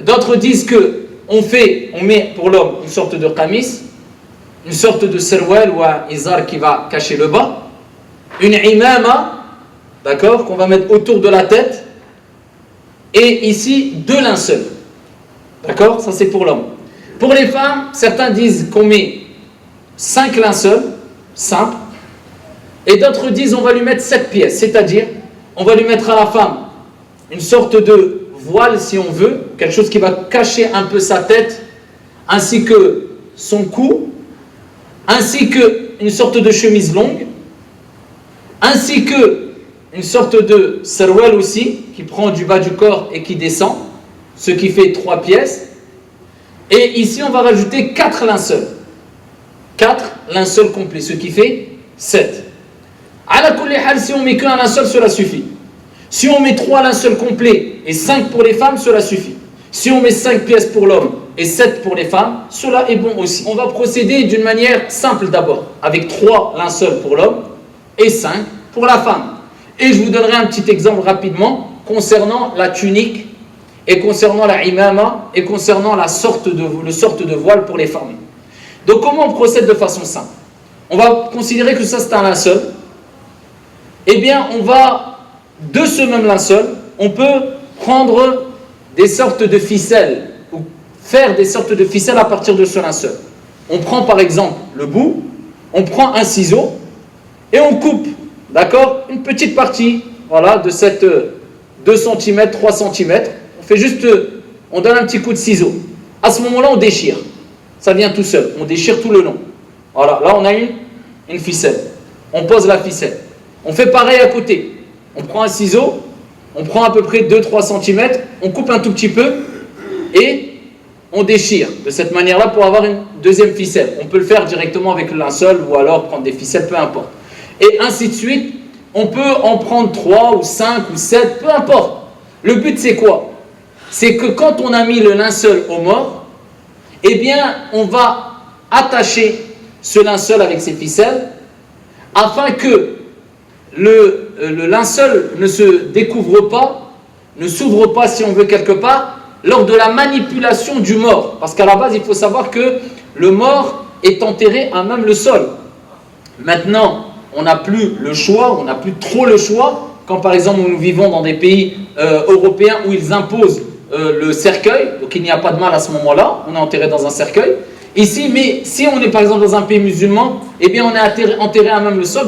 D'autres disent que on met pour l'homme une sorte de qamis, une sorte de serwal ou un izar qui va cacher le bas, une imama, d'accord, qu'on va mettre autour de la tête, et ici 2 linceuls. D'accord? Ça c'est pour l'homme. Pour les femmes, certains disent qu'on met 5 linceuls, simples, et d'autres disent on va lui mettre 7 pièces, c'est-à-dire on va lui mettre à la femme une sorte de voile si on veut, quelque chose qui va cacher un peu sa tête, ainsi que son cou, ainsi qu'une sorte de chemise longue, ainsi qu'une sorte de serwal aussi, qui prend du bas du corps et qui descend, ce qui fait 3 pièces. Et ici on va rajouter 4 linceuls. 4 linceuls complets, ce qui fait 7. Ala kulli hal, si on met qu'un linceul, cela suffit. Si on met 3 linceuls complets et 5 pour les femmes, cela suffit. Si on met 5 pièces pour l'homme et 7 pour les femmes, cela est bon aussi. On va procéder d'une manière simple d'abord, avec 3 linceuls pour l'homme et 5 pour la femme. Et je vous donnerai un petit exemple rapidement concernant la tunique et concernant la imama et concernant le sorte de voile pour les femmes. Donc comment on procède de façon simple? On va considérer que ça c'est un linceul. Eh bien on va, de ce même linceul, on peut prendre des sortes de ficelles ou faire des sortes de ficelles à partir de ce linceul. On prend par exemple le bout, on prend un ciseau et on coupe, d'accord, une petite partie, voilà, de cette 2 cm, 3 cm. On fait juste, on donne un petit coup de ciseau. À ce moment-là, on déchire. Ça vient tout seul. On déchire tout le long. Voilà, là on a une ficelle. On pose la ficelle. On fait pareil à côté. On prend un ciseau, on prend à peu près 2-3 cm, on coupe un tout petit peu et on déchire de cette manière-là pour avoir une deuxième ficelle. On peut le faire directement avec le linceul ou alors prendre des ficelles, peu importe. Et ainsi de suite, on peut en prendre 3 ou 5 ou 7, peu importe. Le but c'est quoi? C'est que quand on a mis le linceul au mort, eh bien on va attacher ce linceul avec ses ficelles afin que le linceul ne se découvre pas, ne s'ouvre pas si on veut quelque part, lors de la manipulation du mort. Parce qu'à la base, il faut savoir que le mort est enterré à même le sol. Maintenant, on n'a plus le choix, on n'a plus trop le choix, quand par exemple nous vivons dans des pays européens où ils imposent le cercueil, donc il n'y a pas de mal à ce moment-là, on est enterré dans un cercueil. Ici, mais si on est par exemple dans un pays musulman, eh bien on est enterré à même le sol,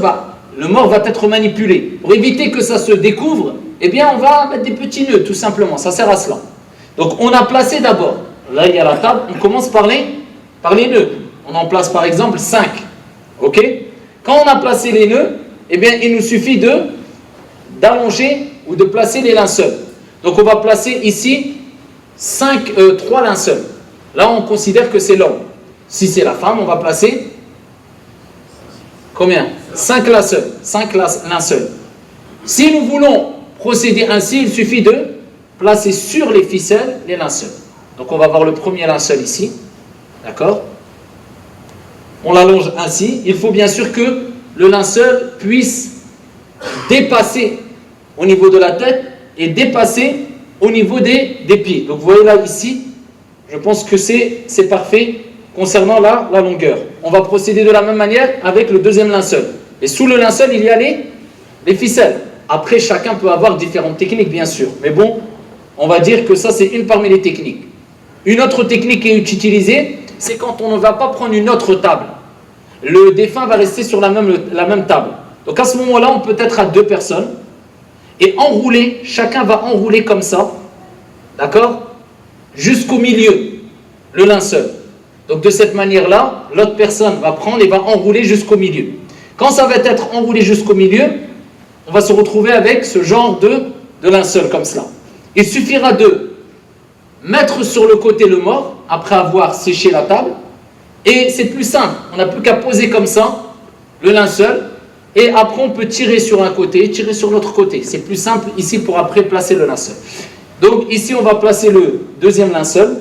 le mort va être manipulé. Pour éviter que ça se découvre, eh bien on va mettre des petits nœuds, tout simplement, ça sert à cela. Donc on a placé d'abord, là il y a la table, on commence par les nœuds. On en place par exemple 5, ok? Quand on a placé les nœuds, eh bien il nous suffit d'allonger ou de placer les linceuls. Donc on va placer ici 3 linceuls. Là on considère que c'est l'homme. Si c'est la femme, on va placer combien? 5 linceuls. 5 linceuls. Si nous voulons procéder ainsi, il suffit de placer sur les ficelles les linceuls. Donc on va voir le premier linceul ici. D'accord? On l'allonge ainsi. Il faut bien sûr que le linceul puisse dépasser au niveau de la tête et dépasser au niveau des pieds. Donc vous voyez là ici, je pense que c'est parfait concernant la longueur. On va procéder de la même manière avec le deuxième linceul. Et sous le linceul, il y a les ficelles. Après, chacun peut avoir différentes techniques, bien sûr. Mais bon, on va dire que ça, c'est une parmi les techniques. Une autre technique qui est utilisée, c'est quand on ne va pas prendre une autre table. Le défunt va rester sur la même table. Donc à ce moment-là, on peut être à 2 personnes et enrouler, chacun va enrouler comme ça, d'accord, jusqu'au milieu, le linceul. Donc de cette manière-là, l'autre personne va prendre et va enrouler jusqu'au milieu. Quand ça va être enroulé jusqu'au milieu, on va se retrouver avec ce genre de linceul comme cela. Il suffira de mettre sur le côté le mort, après avoir séché la table, et c'est plus simple, on n'a plus qu'à poser comme ça le linceul, et après on peut tirer sur un côté, tirer sur l'autre côté. C'est plus simple ici pour après placer le linceul. Donc ici on va placer le deuxième linceul,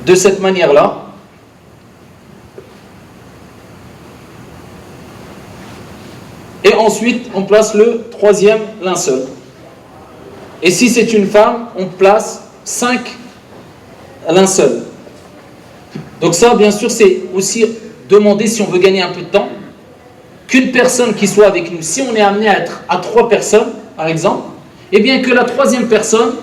de cette manière-là. Et ensuite, on place le troisième linceul. Et si c'est une femme, on place 5 linceuls. Donc ça, bien sûr, c'est aussi demander, si on veut gagner un peu de temps, qu'une personne qui soit avec nous, si on est amené à être à 3 personnes, par exemple, et bien que la troisième personne,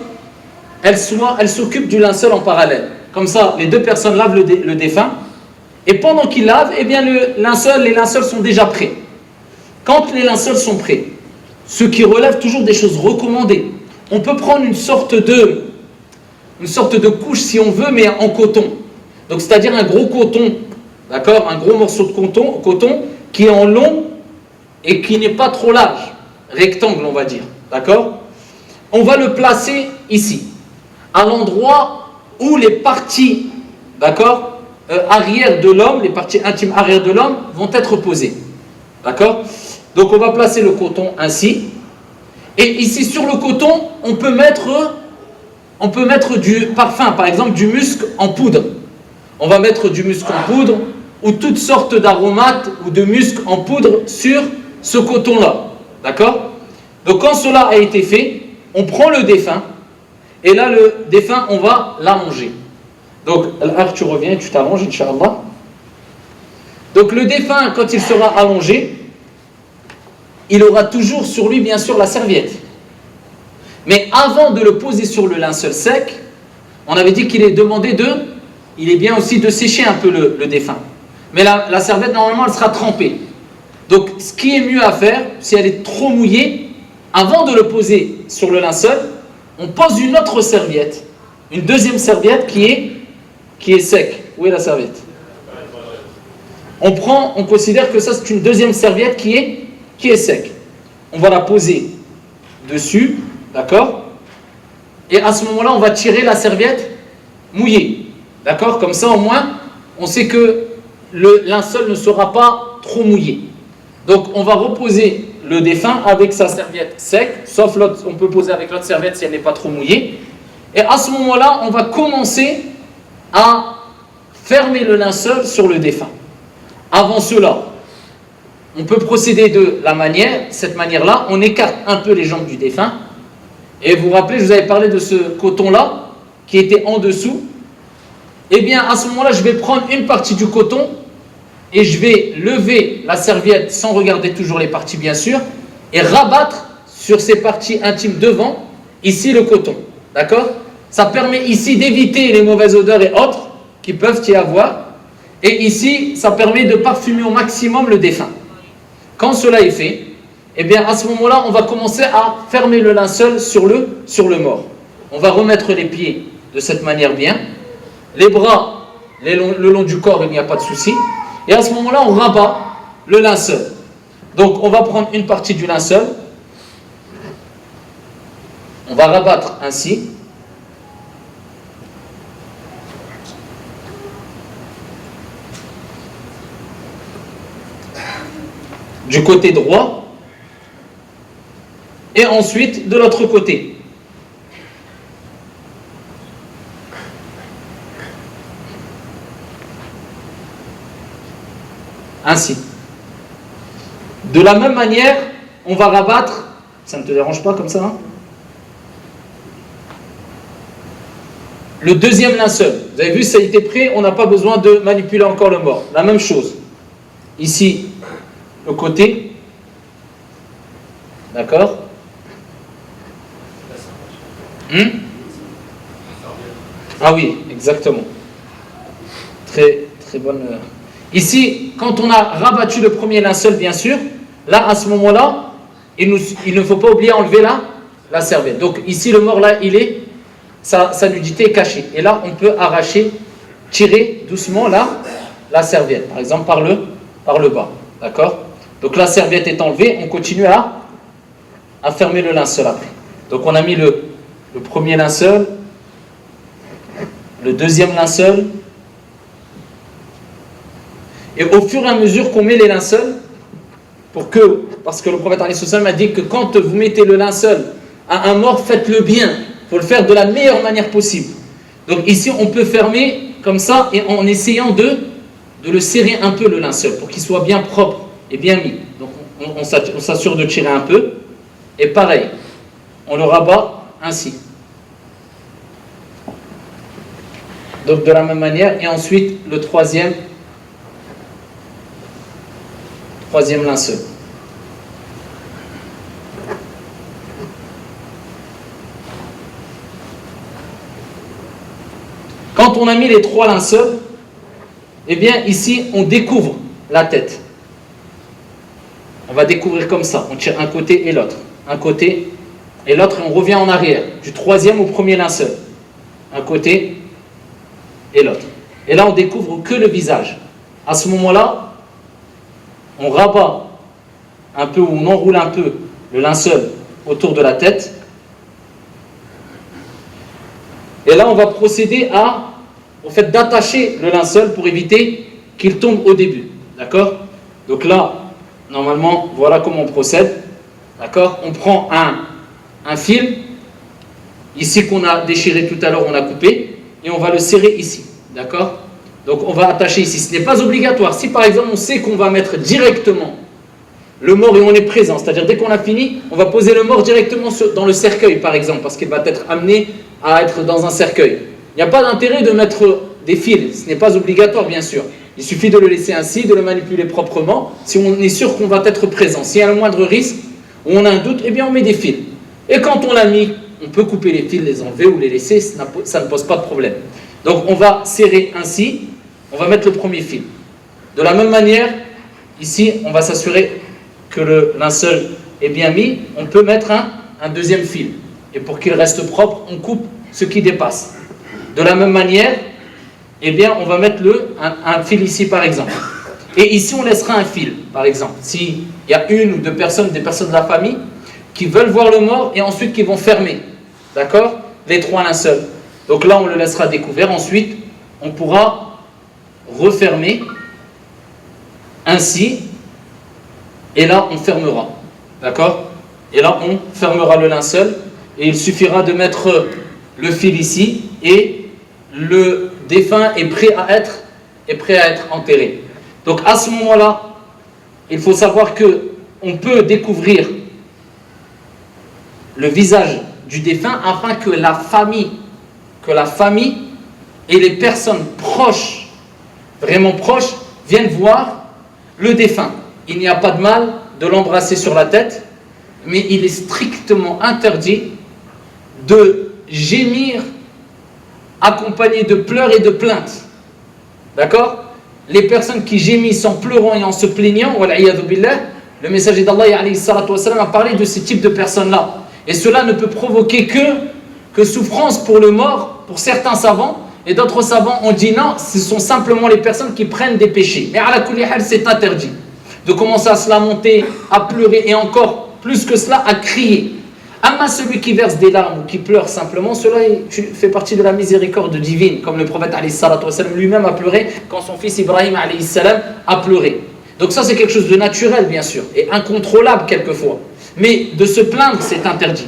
elle s'occupe du linceul en parallèle. Comme ça, les 2 personnes lavent le défunt, et pendant qu'ils lavent, eh bien les linceuls sont déjà prêts. Quand les linceuls sont prêts, ce qui relève toujours des choses recommandées, on peut prendre une sorte de couche si on veut, mais en coton. Donc c'est-à-dire un gros coton, d'accord, un gros morceau de coton qui est en long et qui n'est pas trop large, rectangle on va dire, d'accord. On va le placer ici, à l'endroit où les parties, d'accord, arrière de l'homme, les parties intimes arrière de l'homme vont être posées, d'accord. Donc on va placer le coton ainsi, et ici sur le coton, on peut mettre du parfum, par exemple du musc en poudre. On va mettre du musc en poudre ou toutes sortes d'aromates ou de musc en poudre sur ce coton-là, d'accord. Donc quand cela a été fait, on prend le défunt, et là le défunt, on va l'allonger. Donc, tu reviens, tu t'allonges, Inch'Allah. Donc le défunt, quand il sera allongé, il aura toujours sur lui, bien sûr, la serviette. Mais avant de le poser sur le linceul sec, on avait dit qu'il est demandé il est bien aussi de sécher un peu le défunt. Mais la serviette, normalement, elle sera trempée. Donc, ce qui est mieux à faire, si elle est trop mouillée, avant de le poser sur le linceul, on pose une autre serviette, une deuxième serviette qui est sec. Où est la serviette? On considère que ça c'est une deuxième serviette qui est sec. On va la poser dessus, d'accord? Et à ce moment-là, on va tirer la serviette mouillée, d'accord? Comme ça, au moins, on sait que le linceul ne sera pas trop mouillé. Donc, on va reposer le défunt avec sa serviette sec, sauf l'autre, on peut poser avec l'autre serviette si elle n'est pas trop mouillée. Et à ce moment-là, on va commencer à fermer le linceul sur le défunt. Avant cela, on peut procéder de cette manière-là, on écarte un peu les jambes du défunt. Et vous vous rappelez, je vous avais parlé de ce coton-là, qui était en dessous. Eh bien, à ce moment-là, je vais prendre une partie du coton et je vais lever la serviette sans regarder toujours les parties, bien sûr, et rabattre sur ces parties intimes devant, ici le coton. D'accord? Ça permet ici d'éviter les mauvaises odeurs et autres qui peuvent y avoir. Et ici, ça permet de parfumer au maximum le défunt. Quand cela est fait, eh bien à ce moment-là, on va commencer à fermer le linceul sur le mort. On va remettre les pieds de cette manière bien. Les bras le long du corps, il n'y a pas de souci. Et à ce moment-là, on rabat le linceul. Donc, on va prendre une partie du linceul. On va rabattre ainsi. Du côté droit. Et ensuite, de l'autre côté. Ainsi. De la même manière, on va rabattre. Ça ne te dérange pas comme ça, hein? Le deuxième linceul. Vous avez vu, ça a été prêt, on n'a pas besoin de manipuler encore le mort. La même chose. Ici, le côté. D'accord? Ah oui, exactement. Très, très bonne. Ici, quand on a rabattu le premier linceul, bien sûr, là, à ce moment-là, il ne faut pas oublier enlever la serviette. Donc ici, le mort, là, sa nudité est cachée. Et là, on peut arracher, tirer doucement la serviette, par exemple par le bas. D'accord? Donc la serviette est enlevée, on continue à fermer le linceul après. Donc on a mis le premier linceul, le deuxième linceul, et au fur et à mesure qu'on met les linceuls, parce que le prophète a dit que quand vous mettez le linceul à un mort, faites-le bien, il faut le faire de la meilleure manière possible. Donc ici on peut fermer comme ça, et en essayant de le serrer un peu le linceul, pour qu'il soit bien propre et bien mis. Donc on s'assure de tirer un peu. Et pareil, on le rabat ainsi. Donc de la même manière. Et ensuite, le troisième linceul. Quand on a mis les 3 linceuls, eh bien ici on découvre la tête. On va découvrir comme ça, on tire un côté et l'autre, un côté et l'autre, et on revient en arrière, du 3e au 1er linceul, un côté et l'autre. Et là on découvre que le visage. À ce moment-là, on rabat un peu ou on enroule un peu le linceul autour de la tête. Et là on va procéder au fait d'attacher le linceul pour éviter qu'il tombe au début. D'accord? Donc là, normalement, voilà comment on procède. D'accord? On prend un fil, ici qu'on a déchiré tout à l'heure, on a coupé, et on va le serrer ici. D'accord? Donc on va attacher ici. Ce n'est pas obligatoire. Si par exemple on sait qu'on va mettre directement le mort et on est présent, c'est-à-dire dès qu'on a fini, on va poser le mort directement dans le cercueil par exemple, parce qu'il va être amené à être dans un cercueil. Il n'y a pas d'intérêt de mettre des fils, ce n'est pas obligatoire bien sûr. Il suffit de le laisser ainsi, de le manipuler proprement, si on est sûr qu'on va être présent. S'il y a le moindre risque, ou on a un doute, eh bien on met des fils. Et quand on l'a mis, on peut couper les fils, les enlever ou les laisser, ça ne pose pas de problème. Donc on va serrer ainsi, on va mettre le premier fil. De la même manière, ici on va s'assurer que le linceul est bien mis, on peut mettre un deuxième fil. Et pour qu'il reste propre, on coupe ce qui dépasse. De la même manière, eh bien, on va mettre un fil ici par exemple. Et ici, on laissera un fil, par exemple. S'il y a une ou deux personnes, des personnes de la famille, qui veulent voir le mort et ensuite qui vont fermer, d'accord, les 3 linceuls. Donc là, on le laissera découvert. Ensuite, on pourra refermer ainsi. Et là, on fermera, d'accord? Et là, on fermera le linceul. Et il suffira de mettre le fil ici et le défunt est prêt à être enterré. Donc à ce moment-là, il faut savoir que on peut découvrir le visage du défunt afin que la famille et les personnes proches, vraiment proches, viennent voir le défunt. Il n'y a pas de mal de l'embrasser sur la tête, mais il est strictement interdit de gémir accompagné de pleurs et de plaintes. D'accord? Les personnes qui gémissent en pleurant et en se plaignant, le messager d'Allah a parlé de ce type de personnes-là. Et cela ne peut provoquer que souffrance pour le mort, pour certains savants, et d'autres savants ont dit non, ce sont simplement les personnes qui prennent des péchés. Mais à la kulli hal, c'est interdit de commencer à se lamenter, à pleurer et encore plus que cela, à crier. Amma celui qui verse des larmes ou qui pleure simplement, cela fait partie de la miséricorde divine, comme le prophète lui-même a pleuré quand son fils Ibrahim a pleuré. Donc ça c'est quelque chose de naturel bien sûr, et incontrôlable quelquefois. Mais de se plaindre c'est interdit,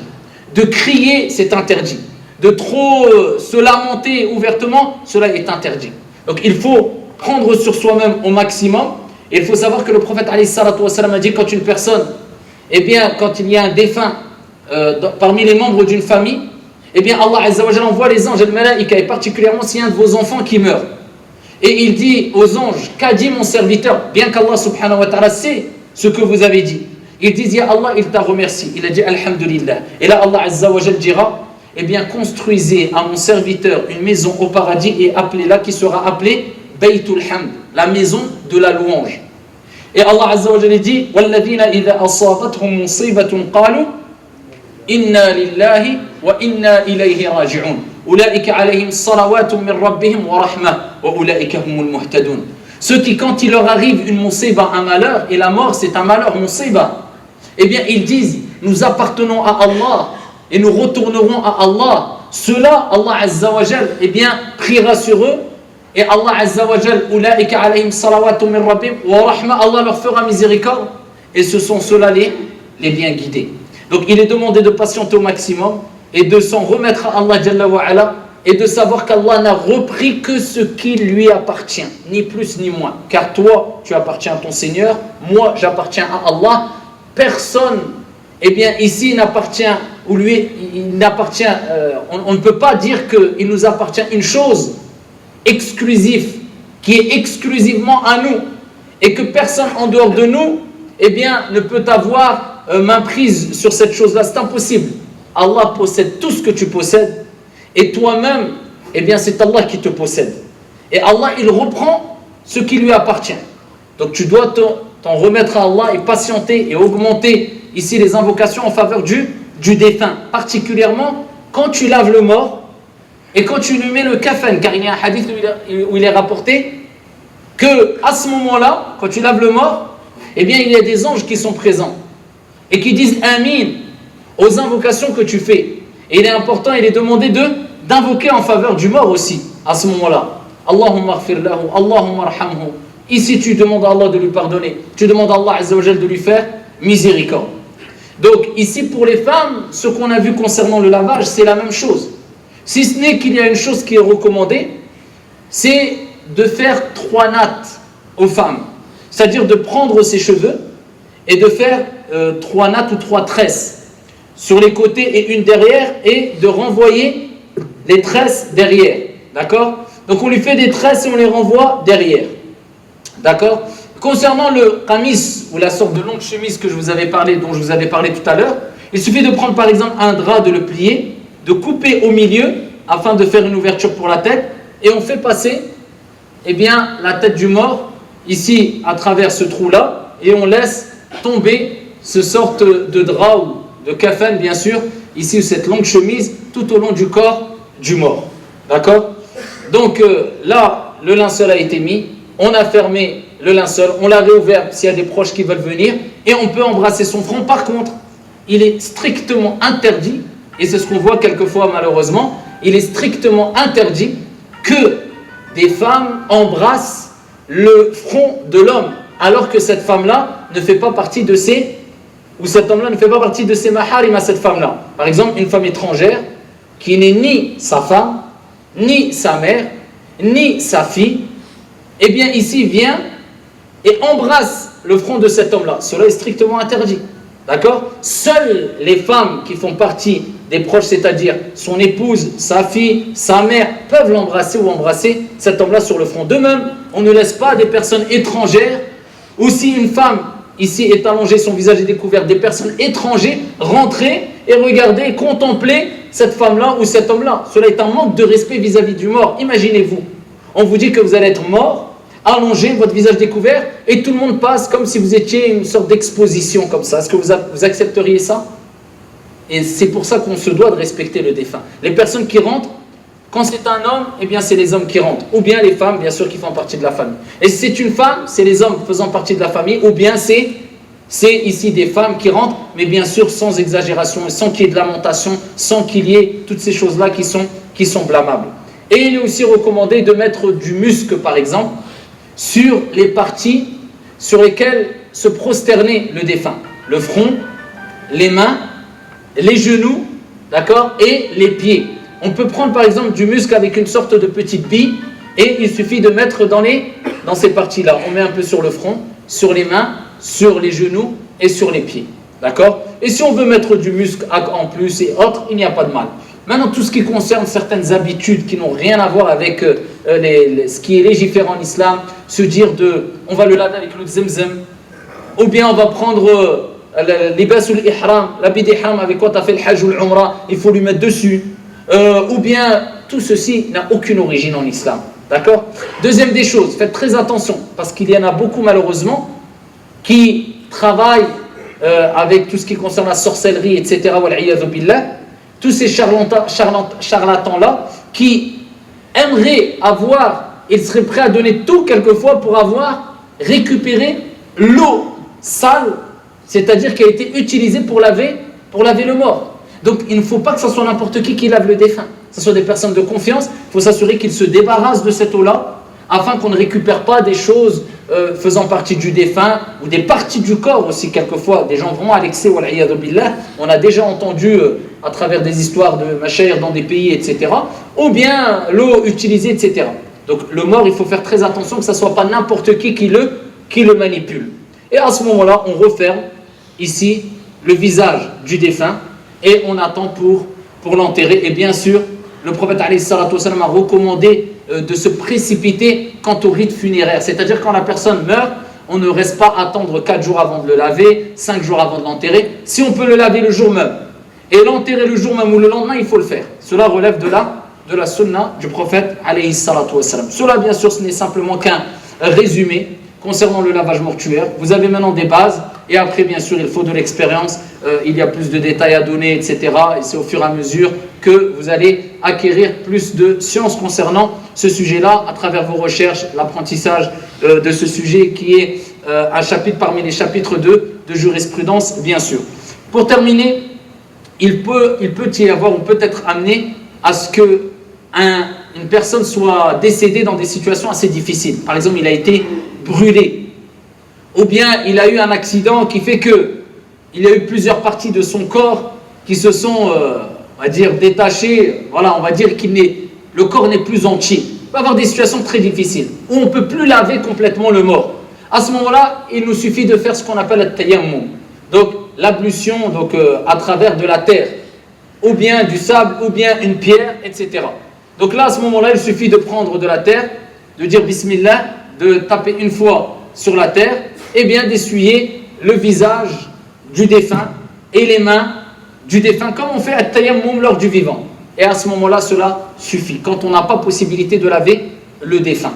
de crier c'est interdit, de trop se lamenter ouvertement, cela est interdit. Donc il faut prendre sur soi-même au maximum, et il faut savoir que le prophète a dit quand une personne, eh bien quand il y a un défunt, parmi les membres d'une famille, eh bien Allah Azza wa Jalla envoie les anges et le malaïka, et particulièrement s'il y a un de vos enfants qui meurt. Et il dit aux anges, qu'a dit mon serviteur, bien qu'Allah subhanahu wa ta'ala sait ce que vous avez dit. Ils disent, ya Allah, il t'a remercié. Il a dit, alhamdulillah. Et là Allah Azza wa Jalla dira, eh bien construisez à mon serviteur une maison au paradis et appelez-la, qui sera appelée Baytul Hamd, la maison de la louange. Et Allah Azza wa Jalla dit, walladhina idha asabathum musibatun qalu Inna lillahi wa inna ilayhi raji'un. Ulaika alayhim salawatun min rabbihim wa rahmah wa ulaika humul muhtadun. Ceux qui, quand il leur arrive une musiba, un malheur, et la mort c'est un malheur, musiba, eh bien ils disent, nous appartenons à Allah et nous retournerons à Allah. Cela, Allah Azza wa Jal, eh bien, priera sur eux, et Allah Azza wa Jal, ulaika alayhim salawatun min rabbihim wa rahmah, Allah leur fera miséricorde, et ce sont ceux-là les bien guidés. Donc il est demandé de patienter au maximum et de s'en remettre à Allah Jalla wa Ala et de savoir qu'Allah n'a repris que ce qui lui appartient, ni plus ni moins. Car toi, tu appartiens à ton Seigneur, moi j'appartiens à Allah. personne, eh bien ici n'appartient, ou lui, il n'appartient, on ne peut pas dire qu'il nous appartient une chose exclusive, qui est exclusivement à nous, et que personne en dehors de nous, eh bien, ne peut avoir main prise sur cette chose-là. C'est impossible. Allah possède tout ce que tu possèdes, et toi-même, eh bien, c'est Allah qui te possède. Et Allah, il reprend ce qui lui appartient. Donc tu dois t'en remettre à Allah et patienter et augmenter ici les invocations en faveur du défunt, particulièrement quand tu laves le mort et quand tu lui mets le kafan, car il y a un hadith où il est rapporté que à ce moment-là, quand tu laves le mort, eh bien il y a des anges qui sont présents et qui disent Amin aux invocations que tu fais. Et il est important, il est demandé d'invoquer en faveur du mort aussi à ce moment-là. Allahumma ighfir lahu, Allahumma arhamhu. Ici tu demandes à Allah de lui pardonner, tu demandes à Allah Azza wa Jal de lui faire miséricorde. Donc ici pour les femmes, ce qu'on a vu concernant le lavage, c'est la même chose. Si ce n'est qu'il y a une chose qui est recommandée, c'est de faire 3 nattes aux femmes. C'est-à-dire de prendre ses cheveux et de faire 3 nattes ou 3 tresses sur les côtés et une derrière, et de renvoyer les tresses derrière. D'accord? Donc on lui fait des tresses et on les renvoie derrière. D'accord? Concernant le qamis, ou la sorte de longue chemise que dont je vous avais parlé tout à l'heure, il suffit de prendre par exemple un drap, de le plier, de couper au milieu afin de faire une ouverture pour la tête, et on fait passer eh bien, la tête du mort ici à travers ce trou-là, et on laisse tomber ce sorte de drap ou de kafan bien sûr, ici cette longue chemise tout au long du corps du mort. D'accord? Donc là, le linceul a été mis, on a fermé le linceul, on l'a réouvert s'il y a des proches qui veulent venir, et on peut embrasser son front. Par contre, il est strictement interdit, et c'est ce qu'on voit quelquefois malheureusement, il est strictement interdit que des femmes embrassent le front de l'homme, alors que cette femme-là ne fait pas partie de ses, ou cet homme-là ne fait pas partie de ses maharim à cette femme-là. Par exemple, une femme étrangère qui n'est ni sa femme, ni sa mère, ni sa fille, eh bien ici vient et embrasse le front de cet homme-là. Cela est strictement interdit. D'accord? Seules les femmes qui font partie des proches, c'est-à-dire son épouse, sa fille, sa mère, peuvent l'embrasser ou embrasser cet homme-là sur le front. De même, on ne laisse pas des personnes étrangères, ou si une femme ici est allongée, son visage est découvert, des personnes étrangères rentrer et regarder et contempler cette femme-là ou cet homme-là. Cela est un manque de respect vis-à-vis du mort. Imaginez-vous, on vous dit que vous allez être mort, allongé, votre visage découvert, et tout le monde passe comme si vous étiez une sorte d'exposition comme ça. Est-ce que vous accepteriez ça? Et c'est pour ça qu'on se doit de respecter le défunt. Les personnes qui rentrent, quand c'est un homme, eh bien c'est les hommes qui rentrent. Ou bien les femmes, bien sûr, qui font partie de la famille. Et si c'est une femme, c'est les hommes faisant partie de la famille. Ou bien c'est ici des femmes qui rentrent, mais bien sûr sans exagération, sans qu'il y ait de lamentation, sans qu'il y ait toutes ces choses-là qui sont blâmables. Et il est aussi recommandé de mettre du musc, par exemple, sur les parties sur lesquelles se prosternait le défunt. Le front, les mains, les genoux, d'accord, et les pieds. On peut prendre par exemple du musc avec une sorte de petite bille, et il suffit de mettre dans ces parties-là. On met un peu sur le front, sur les mains, sur les genoux et sur les pieds. D'accord? Et si on veut mettre du musc en plus et autres, il n'y a pas de mal. Maintenant, tout ce qui concerne certaines habitudes qui n'ont rien à voir avec ce qui est légiféré en islam, se dire on va le laver avec l'eau de Zemzem, ou bien on va prendre libas ou l'ihram, l'habit d'ihram avec quoi tu as fait le hajj ou l'umrah, il faut lui mettre dessus, ou bien tout ceci n'a aucune origine en islam. D'accord? Deuxième des choses, faites très attention, parce qu'il y en a beaucoup malheureusement qui travaillent avec tout ce qui concerne la sorcellerie, etc. Wal'iyadhu billah. Tous ces charlatans-là qui aimeraient ils seraient prêts à donner tout quelquefois pour avoir récupéré l'eau sale, c'est-à-dire qui a été utilisée pour laver le mort. Donc il ne faut pas que ce soit n'importe qui lave le défunt. Que ce soit des personnes de confiance, il faut s'assurer qu'ils se débarrassent de cette eau-là, afin qu'on ne récupère pas des choses faisant partie du défunt, ou des parties du corps aussi quelquefois, des gens vraiment à l'excès, wal'iyadhu billah. On a déjà entendu à travers des histoires de machayr dans des pays, etc. Ou bien l'eau utilisée, etc. Donc le mort, il faut faire très attention que ce ne soit pas n'importe qui le manipule. Et à ce moment-là, on referme ici le visage du défunt et on attend pour l'enterrer. Et bien sûr, le prophète alayhi salatu wassalam a recommandé de se précipiter quant au rite funéraire. C'est-à-dire quand la personne meurt, on ne reste pas à attendre 4 jours avant de le laver, 5 jours avant de l'enterrer. Si on peut le laver le jour même et l'enterrer le jour même ou le lendemain, il faut le faire. Cela relève de la sunna du prophète alayhi salatu wassalam. Cela bien sûr ce n'est simplement qu'un résumé concernant le lavage mortuaire. Vous avez maintenant des bases et après bien sûr il faut de l'expérience, il y a plus de détails à donner, etc. Et c'est au fur et à mesure que vous allez acquérir plus de sciences concernant ce sujet-là à travers vos recherches, l'apprentissage de ce sujet qui est un chapitre parmi les chapitres de jurisprudence bien sûr. Pour terminer, il peut y avoir, on peut être amené à ce que une personne soit décédée dans des situations assez difficiles. Par exemple, il a été brûlé. Ou bien il a eu un accident qui fait qu'il y a eu plusieurs parties de son corps qui se sont, on va dire, détachées. Voilà, on va dire que le corps n'est plus entier. Il peut y avoir des situations très difficiles où on ne peut plus laver complètement le mort. À ce moment-là, il nous suffit de faire ce qu'on appelle le tayammum. Donc, l'ablution à travers de la terre, ou bien du sable, ou bien une pierre, etc. Donc là, à ce moment-là, il suffit de prendre de la terre, de dire Bismillah, de taper une fois sur la terre, et bien d'essuyer le visage du défunt et les mains du défunt, comme on fait à tayammum lors du vivant. Et à ce moment-là, cela suffit, quand on n'a pas possibilité de laver le défunt.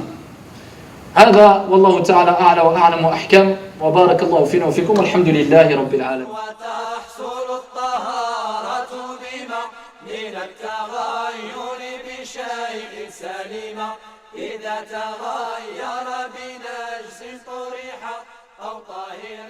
هذا والله تعالى أعلى وأعلم وأحكم وبارك الله فينا وفيكم والحمد لله رب العالمين. وتحصل الطهارة بما من التغير بشيء سليما إذا تغير بنجس طرح أو طاهر